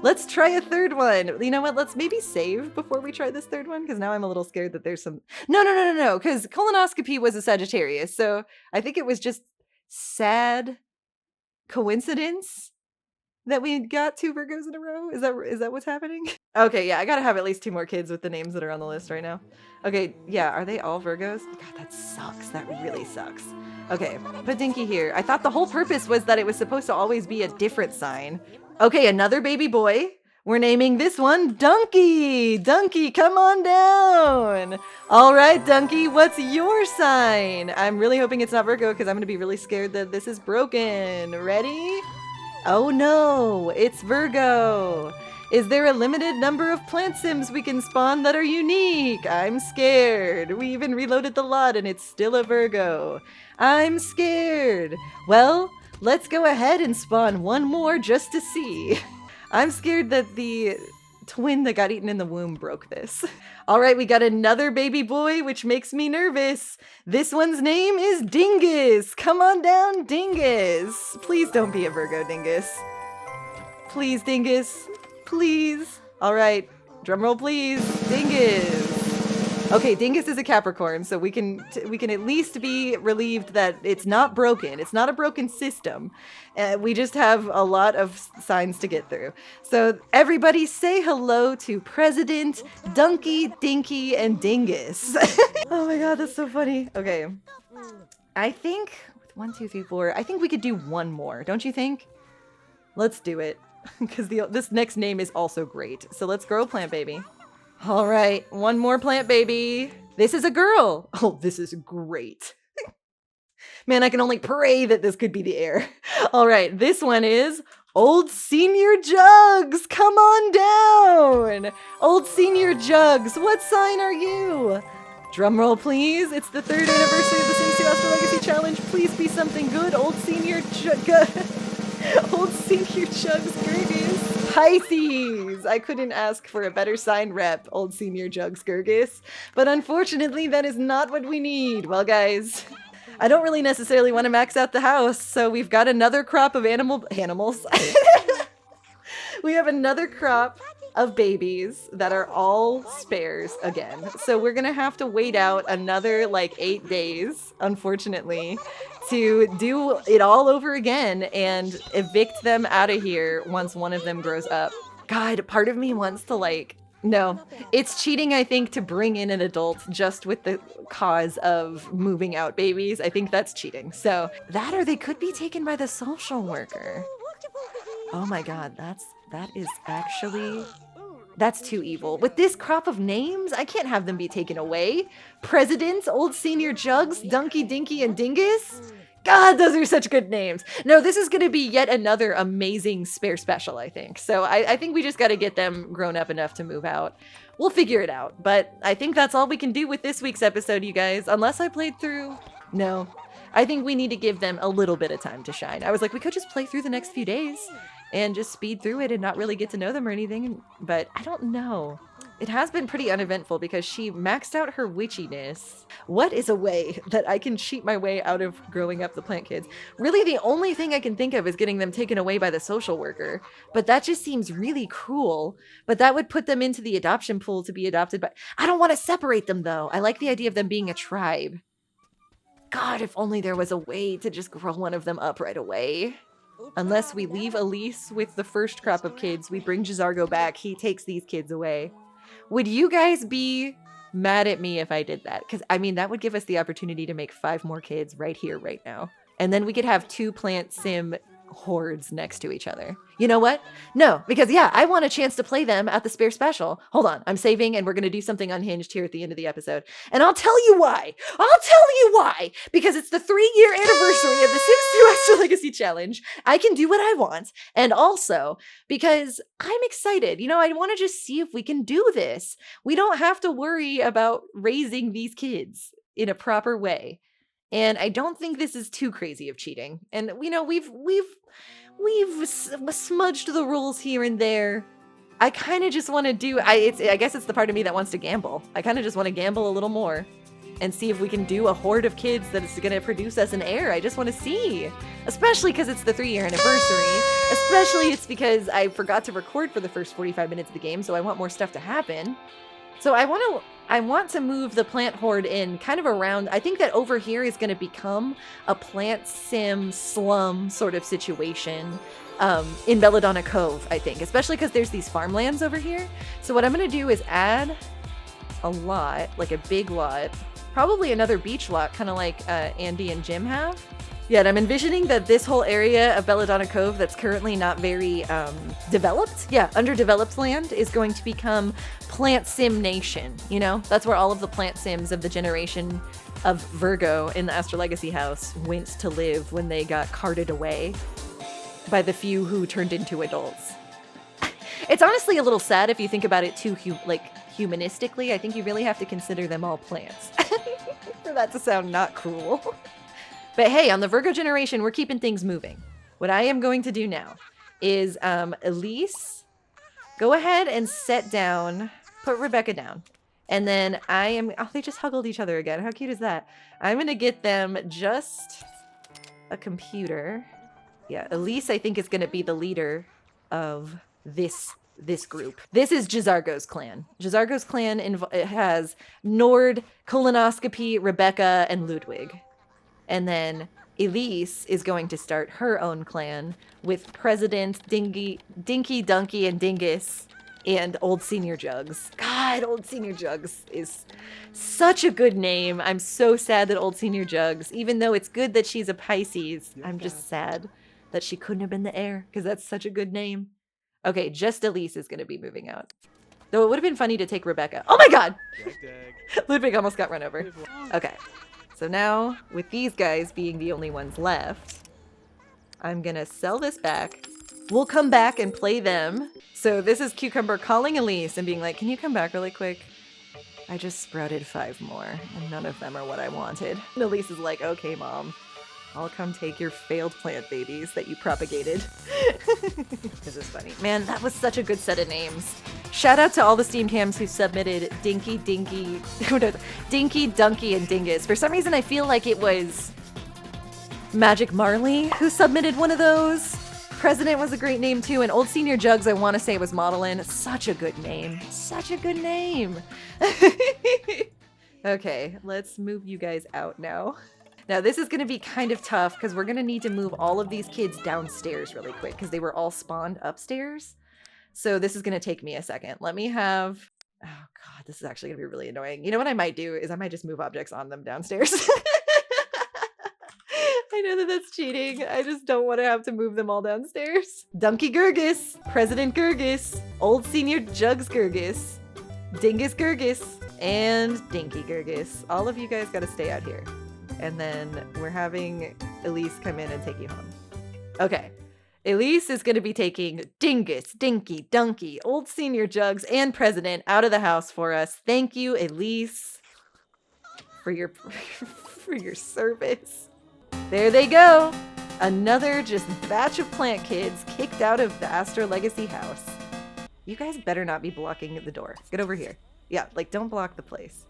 Let's try a third one. You know what? Let's maybe save before we try this third one, because now I'm a little scared that there's some... No, because colonoscopy was a Sagittarius, so I think it was just sad coincidence that we got 2 Virgos in a row. Is that what's happening? Okay, yeah, I gotta have at least 2 more kids with the names that are on the list right now. Okay, yeah, are they all Virgos? God, that sucks. That really sucks. Okay, put Dinky here. I thought the whole purpose was that it was supposed to always be a different sign. Okay, another baby boy. We're naming this one Donkey. Donkey, come on down. All right, Donkey, what's your sign? I'm really hoping it's not Virgo because I'm going to be really scared that this is broken. Ready? Oh no, it's Virgo. Is there a limited number of plant sims we can spawn that are unique? I'm scared. We even reloaded the lot and it's still a Virgo. I'm scared. Well, let's go ahead and spawn one more just to see. I'm scared that the twin that got eaten in the womb broke this. All right, we got another baby boy, which makes me nervous. This one's name is Dingus. Come on down, Dingus. Please don't be a Virgo, Dingus. Please, Dingus. Please. All right, drum roll, please. Dingus. Okay, Dingus is a Capricorn, so we can at least be relieved that it's not broken. It's not a broken system. We just have a lot of signs to get through. So everybody say hello to President, Dunky, Dinky, and Dingus. Oh my god, that's so funny. Okay. I think 1, 2, 3, 4. I think we could do one more, don't you think? Let's do it. Because this next name is also great. So let's grow a plant baby. All right, one more plant baby. This is a girl. Oh, this is great. Man, I can only pray that this could be the heir. All right, this one is Old Senior Jugs. Come on down. Old Senior Jugs, what sign are you? Drum roll, please. It's the 3rd anniversary of the Sims 2 Astrolegacy Challenge. Please be something good. Old Senior Old Senior Jugs Gurgus. Pisces! I couldn't ask for a better sign rep, Old Senior Jugs Gurgus. But unfortunately, that is not what we need. Well, guys, I don't really necessarily want to max out the house, so we've got another crop of animals. We have another crop of babies that are all spares again. So we're gonna have to wait out another like 8 days, unfortunately, to do it all over again and evict them out of here once one of them grows up. God, part of me wants to no, it's cheating, I think, to bring in an adult just with the cause of moving out babies. I think that's cheating. So that, or they could be taken by the social worker. Oh my God, that is actually... That's too evil. With this crop of names, I can't have them be taken away. Presidents, Old Senior Jugs, Dunky, Dinky, and Dingus. God, those are such good names. No, this is going to be yet another amazing spare special, I think. So I think we just got to get them grown up enough to move out. We'll figure it out. But I think that's all we can do with this week's episode, you guys. Unless I played through... No. I think we need to give them a little bit of time to shine. I was like, we could just play through the next few days and just speed through it and not really get to know them or anything. But I don't know. It has been pretty uneventful because she maxed out her witchiness. What is a way that I can cheat my way out of growing up the plant kids? Really, the only thing I can think of is getting them taken away by the social worker. But that just seems really cruel. But that would put them into the adoption pool to be adopted by... I don't want to separate them, though. I like the idea of them being a tribe. God, if only there was a way to just grow one of them up right away. Unless we leave Elise with the first crop of kids, we bring Jazargo back, he takes these kids away. Would you guys be mad at me if I did that? Because, I mean, that would give us the opportunity to make 5 more kids right here, right now. And then we could have 2 plant sim hordes next to each other. You know what? No, because yeah, I want a chance to play them at the spare special. Hold on, I'm saving and we're going to do something unhinged here at the end of the episode. And I'll tell you why. Because it's the 3-year anniversary of the Sims 2 Astrolegacy Challenge. I can do what I want. And also because I'm excited. You know, I want to just see if we can do this. We don't have to worry about raising these kids in a proper way. And I don't think this is too crazy of cheating. And you know, we've smudged the rules here and there. I kind of just want to do. I guess it's the part of me that wants to gamble. I kind of just want to gamble a little more, and see if we can do a horde of kids that is going to produce us an heir. I just want to see, especially because it's the 3-year anniversary. Especially it's because I forgot to record for the first 45 minutes of the game, so I want more stuff to happen. So I want to move the plant horde in kind of around. I think that over here is going to become a plant sim slum sort of situation in Belladonna Cove, I think, especially because there's these farmlands over here. So what I'm going to do is add a lot, like a big lot, probably another beach lot, kind of like Andy and Jim have. Yeah, and I'm envisioning that this whole area of Belladonna Cove that's currently not very developed, underdeveloped land, is going to become Plant Sim Nation, you know? That's where all of the plant sims of the generation of Virgo in the Astrolegacy house went to live when they got carted away by the few who turned into adults. It's honestly a little sad if you think about it too, humanistically. I think you really have to consider them all plants. For that to sound not cruel. But hey, on the Virgo generation, we're keeping things moving. What I am going to do now is Elise Go ahead and set down, put Rebecca down. And then oh, they just huggled each other again. How cute is that? I'm gonna get them just a computer. Yeah, Elise, I think, is gonna be the leader of this group. This is Jazargo's clan. Jazargo's clan has Nord, Colonoscopy, Rebecca, and Ludwig. And then Elise is going to start her own clan with President, Dinky, Dunky, and Dingus, and Old Senior Jugs. God, Old Senior Jugs is such a good name. I'm so sad that Old Senior Jugs, even though it's good that she's a Pisces, I'm just sad that she couldn't have been the heir, because that's such a good name. Okay, just Elise is going to be moving out. Though it would have been funny to take Rebecca. Oh my god! Ludwig almost got run over. Okay. So now, with these guys being the only ones left, I'm gonna sell this back. We'll come back and play them. So this is Cucumber calling Elise and being like, can you come back really quick? I just sprouted 5 more, and none of them are what I wanted. And Elise is like, okay, Mom. I'll come take your failed plant babies that you propagated. This is funny. Man, that was such a good set of names. Shout out to all the Steam Cams who submitted Dinky, Dunky, and Dingus. For some reason, I feel like it was Magic Marley who submitted one of those. President was a great name too, and Old Senior Jugs, I want to say, was Modelin. Such a good name. Such a good name. Okay, let's move you guys out now. Now, this is going to be kind of tough because we're going to need to move all of these kids downstairs really quick because they were all spawned upstairs. So this is going to take me a second. Let me have... Oh, God, this is actually going to be really annoying. You know what I might do is I might just move objects on them downstairs. I know that that's cheating. I just don't want to have to move them all downstairs. Dunky Gurgis, President Gurgis, Old Senior Jugs Gurgis, Dingus Gurgis, and Dinky Gurgis. All of you guys got to stay out here. And then we're having Elise come in and take you home. Okay. Elise is going to be taking Dingus, Dinky, Dunky, Old Senior Jugs, and President out of the house for us. Thank you, Elise, for your service. There they go. Another just batch of plant kids kicked out of the Astrolegacy house. You guys better not be blocking the door. Get over here. Yeah, like, don't block the place.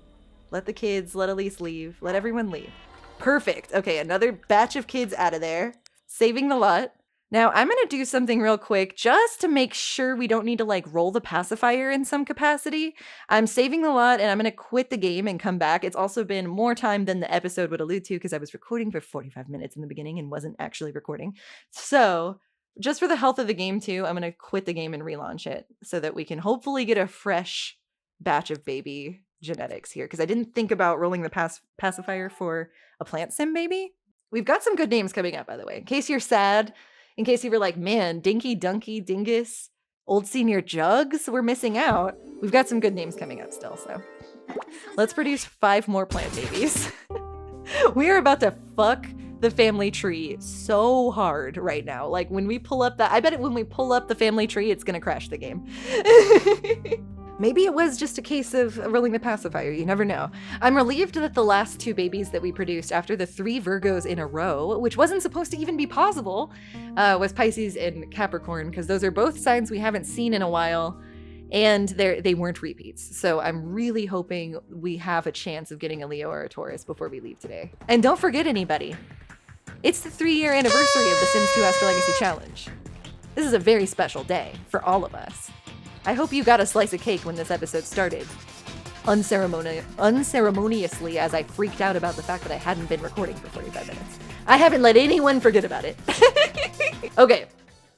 Let the kids, let Elise leave. Let everyone leave. Perfect. Okay, another batch of kids out of there. Saving the lot. Now, I'm going to do something real quick just to make sure we don't need to, like, roll the pacifier in some capacity. I'm saving the lot, and I'm going to quit the game and come back. It's also been more time than the episode would allude to because I was recording for 45 minutes in the beginning and wasn't actually recording. So, just for the health of the game, too, I'm going to quit the game and relaunch it so that we can hopefully get a fresh batch of baby genetics here, because I didn't think about rolling the pacifier for a plant sim baby. We've got some good names coming up, by the way. In case you're sad, in case you were like, man, Dinky, Dunky, Dingus, Old Senior Jugs, we're missing out. We've got some good names coming up still, so let's produce 5 more plant babies. We are about to fuck the family tree so hard right now. Like, when we pull up I bet when we pull up the family tree, it's gonna crash the game. Maybe it was just a case of rolling the pacifier. You never know. I'm relieved that the last 2 babies that we produced after the 3 Virgos in a row, which wasn't supposed to even be possible, was Pisces and Capricorn, because those are both signs we haven't seen in a while, and they weren't repeats. So I'm really hoping we have a chance of getting a Leo or a Taurus before we leave today. And don't forget anybody. It's the 3-year anniversary of the Sims 2 Astrolegacy Challenge. This is a very special day for all of us. I hope you got a slice of cake when this episode started. Unceremoniously, as I freaked out about the fact that I hadn't been recording for 45 minutes. I haven't let anyone forget about it. Okay.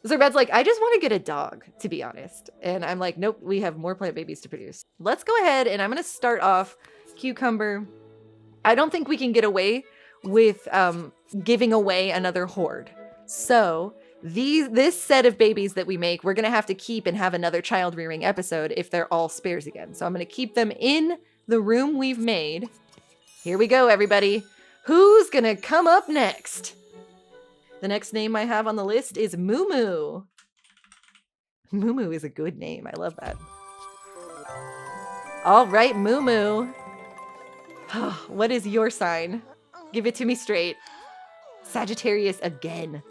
Servette's like, I just want to get a dog, to be honest. And I'm like, nope, we have more plant babies to produce. Let's go ahead, and I'm going to start off Cucumber. I don't think we can get away with giving away another horde. So this set of babies that we make, we're going to have to keep and have another child rearing episode if they're all spares again. So I'm going to keep them in the room we've made. Here we go, everybody. Who's going to come up next? The next name I have on the list is Moo Moo. Moo Moo is a good name. I love that. All right, Moo Moo. What is your sign? Give it to me straight. Sagittarius again.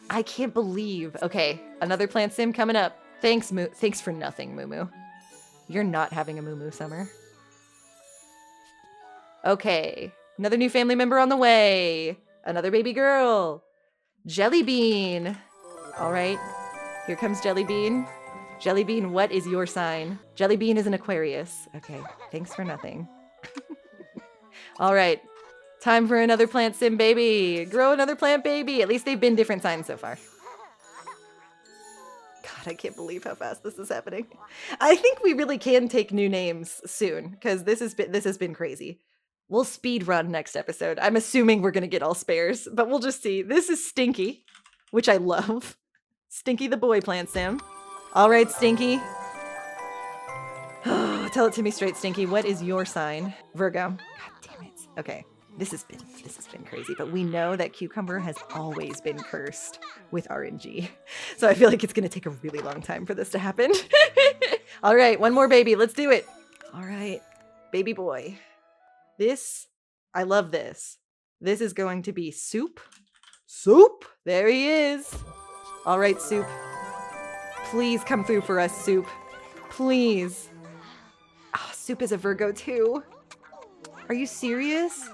I can't believe. Okay, another plant sim coming up. Thanks for nothing, Moo. You're not having a Moo summer. Okay. Another new family member on the way. Another baby girl. Jelly Bean. All right. Here comes Jelly Bean. Jelly Bean, what is your sign? Jelly Bean is an Aquarius. Okay. Thanks for nothing. All right. Time for another plant sim baby. Grow another plant baby. At least they've been different signs so far. God, I can't believe how fast this is happening. I think we really can take new names soon because this has been crazy. We'll speed run next episode. I'm assuming we're gonna get all spares, but we'll just see. This is Stinky, which I love. Stinky the boy plant sim. All right, Stinky. Tell it to me straight, Stinky. What is your sign? Virgo. God damn it. Okay. This has been crazy, but we know that Cucumber has always been cursed with RNG. So I feel like it's going to take a really long time for this to happen. All right, one more baby. Let's do it. All right, baby boy. I love this. This is going to be Soup. Soup. There he is. All right, Soup. Please come through for us, Soup. Please. Oh, Soup is a Virgo too. Are you serious?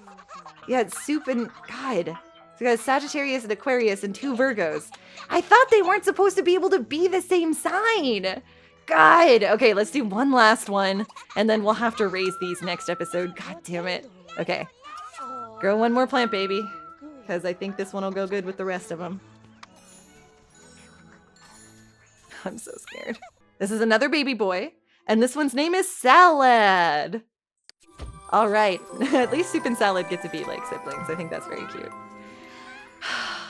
Yeah, it's Soup and God. So we got a Sagittarius and Aquarius and 2 Virgos. I thought they weren't supposed to be able to be the same sign. God. Okay, let's do one last one, and then we'll have to raise these next episode. God damn it. Okay. Grow one more plant, baby, because I think this one will go good with the rest of them. I'm so scared. This is another baby boy, and this one's name is Salad. All right. At least Soup and Salad get to be like siblings. I think that's very cute.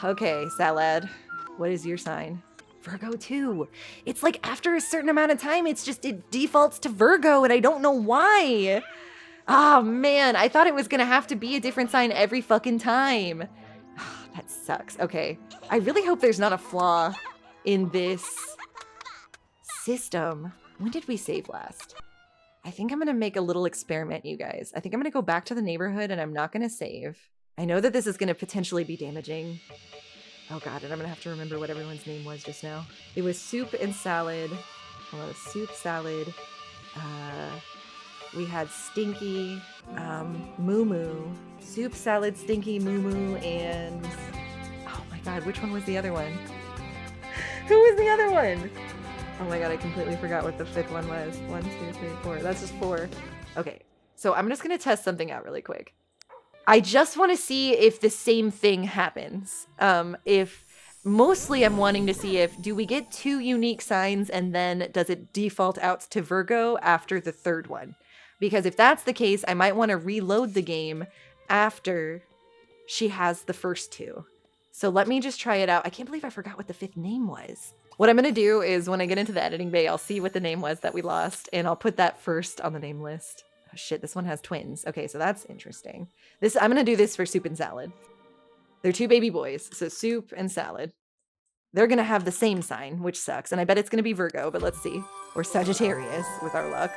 Okay, Salad. What is your sign? Virgo too. It's like after a certain amount of time, it defaults to Virgo, and I don't know why. Oh man, I thought it was gonna have to be a different sign every fucking time. That sucks. Okay. I really hope there's not a flaw in this system. When did we save last? I think I'm going to make a little experiment, you guys. I think I'm going to go back to the neighborhood and I'm not going to save. I know that this is going to potentially be damaging. Oh god, and I'm going to have to remember what everyone's name was just now. It was Soup and Salad. Hello, Soup, Salad. We had Stinky, Moo. Soup, Salad, Stinky, Moo, and... Oh my god, which one was the other one? Who was the other one? Oh my god, I completely forgot what the 5th one was. 1, 2, 3, 4. That's just 4. Okay, so I'm just going to test something out really quick. I just want to see if the same thing happens. Mostly I'm wanting to see do we get 2 unique signs and then does it default out to Virgo after the 3rd one? Because if that's the case, I might want to reload the game after she has the first 2. So let me just try it out. I can't believe I forgot what the 5th name was. What I'm going to do is when I get into the editing bay, I'll see what the name was that we lost, and I'll put that first on the name list. Oh shit, this one has twins. Okay, so that's interesting. I'm going to do this for Soup and Salad. They're 2 baby boys, so Soup and Salad. They're going to have the same sign, which sucks, and I bet it's going to be Virgo, but let's see. Or Sagittarius, with our luck.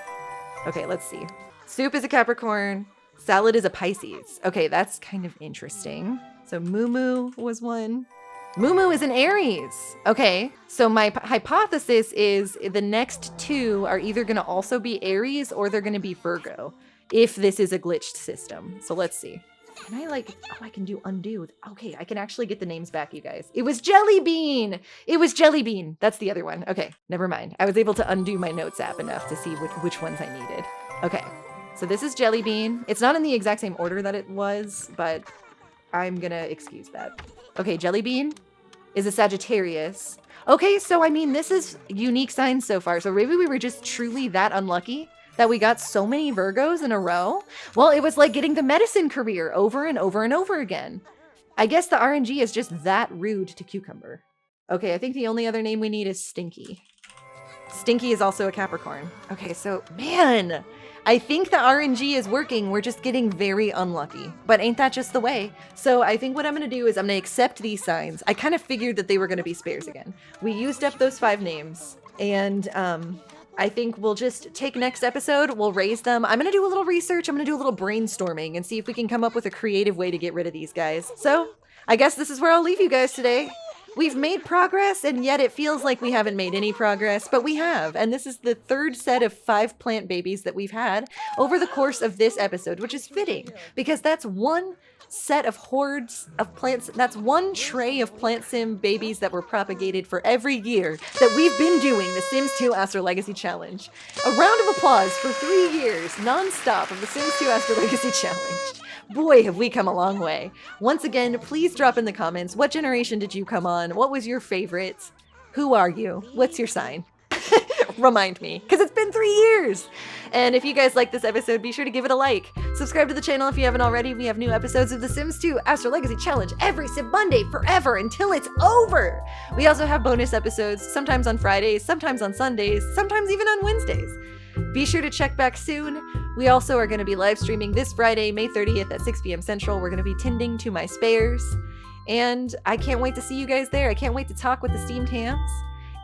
Okay, let's see. Soup is a Capricorn. Salad is a Pisces. Okay, that's kind of interesting. So Moo was one. Moo is an Aries. Okay, so my hypothesis is the next 2 are either going to also be Aries or they're going to be Virgo, if this is a glitched system. So let's see. Can I I can do undo. Okay, I can actually get the names back, you guys. It was Jelly Bean. It was Jelly Bean. That's the other one. Okay, never mind. I was able to undo my notes app enough to see which ones I needed. Okay, so this is Jelly Bean. It's not in the exact same order that it was, but I'm going to excuse that. Okay, Jelly Bean is a Sagittarius. Okay, so I mean, this is unique signs so far. So maybe we were just truly that unlucky that we got so many Virgos in a row. Well, it was like getting the medicine career over and over and over again. I guess the RNG is just that rude to Cucumber. Okay, I think the only other name we need is Stinky. Stinky is also a Capricorn. Okay, so man, I think the RNG is working. We're just getting very unlucky. But ain't that just the way? So I think what I'm going to do is I'm going to accept these signs. I kind of figured that they were going to be spares again. We used up those 5 names. And I think we'll just take next episode. We'll raise them. I'm going to do a little research. I'm going to do a little brainstorming and see if we can come up with a creative way to get rid of these guys. So I guess this is where I'll leave you guys today. We've made progress, and yet it feels like we haven't made any progress, but we have. And this is the third set of 5 plant babies that we've had over the course of this episode, which is fitting, because that's one set of hordes of plants. That's one tray of plant sim babies that were propagated for every year that we've been doing the Sims 2 Astrolegacy Challenge. A round of applause for 3 years, non-stop, of the Sims 2 Astrolegacy Challenge. Boy, have we come a long way. Once again, please drop in the comments, what generation did you come on? What was your favorite? Who are you? What's your sign? Remind me, because it's been 3 years. And if you guys like this episode, be sure to give it a like. Subscribe to the channel if you haven't already. We have new episodes of The Sims 2 Astrolegacy Challenge every Monday forever until it's over. We also have bonus episodes, sometimes on Fridays, sometimes on Sundays, sometimes even on Wednesdays. Be sure to check back soon. We also are going to be live streaming this Friday, May 30th at 6 p.m. Central. We're going to be tending to my spares. And I can't wait to see you guys there. I can't wait to talk with the steamed hams.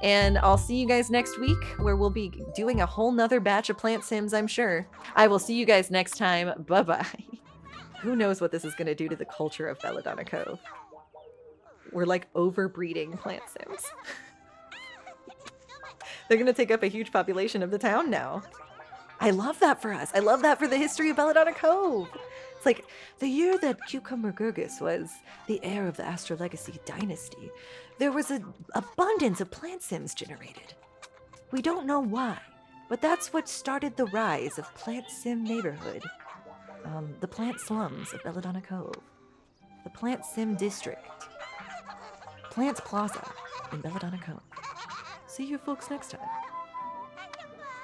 And I'll see you guys next week, where we'll be doing a whole nother batch of plant sims, I'm sure. I will see you guys next time. Bye-bye. Who knows what this is going to do to the culture of Belladonna Cove? We're like overbreeding plant sims. They're going to take up a huge population of the town now. I love that for us. I love that for the history of Belladonna Cove. It's like the year that Cucumber Gurgis was the heir of the Astrolegacy dynasty, there was an abundance of plant sims generated. We don't know why, but that's what started the rise of Plant Sim Neighborhood. The plant slums of Belladonna Cove. The Plant Sim District. Plants Plaza in Belladonna Cove. See you folks next time.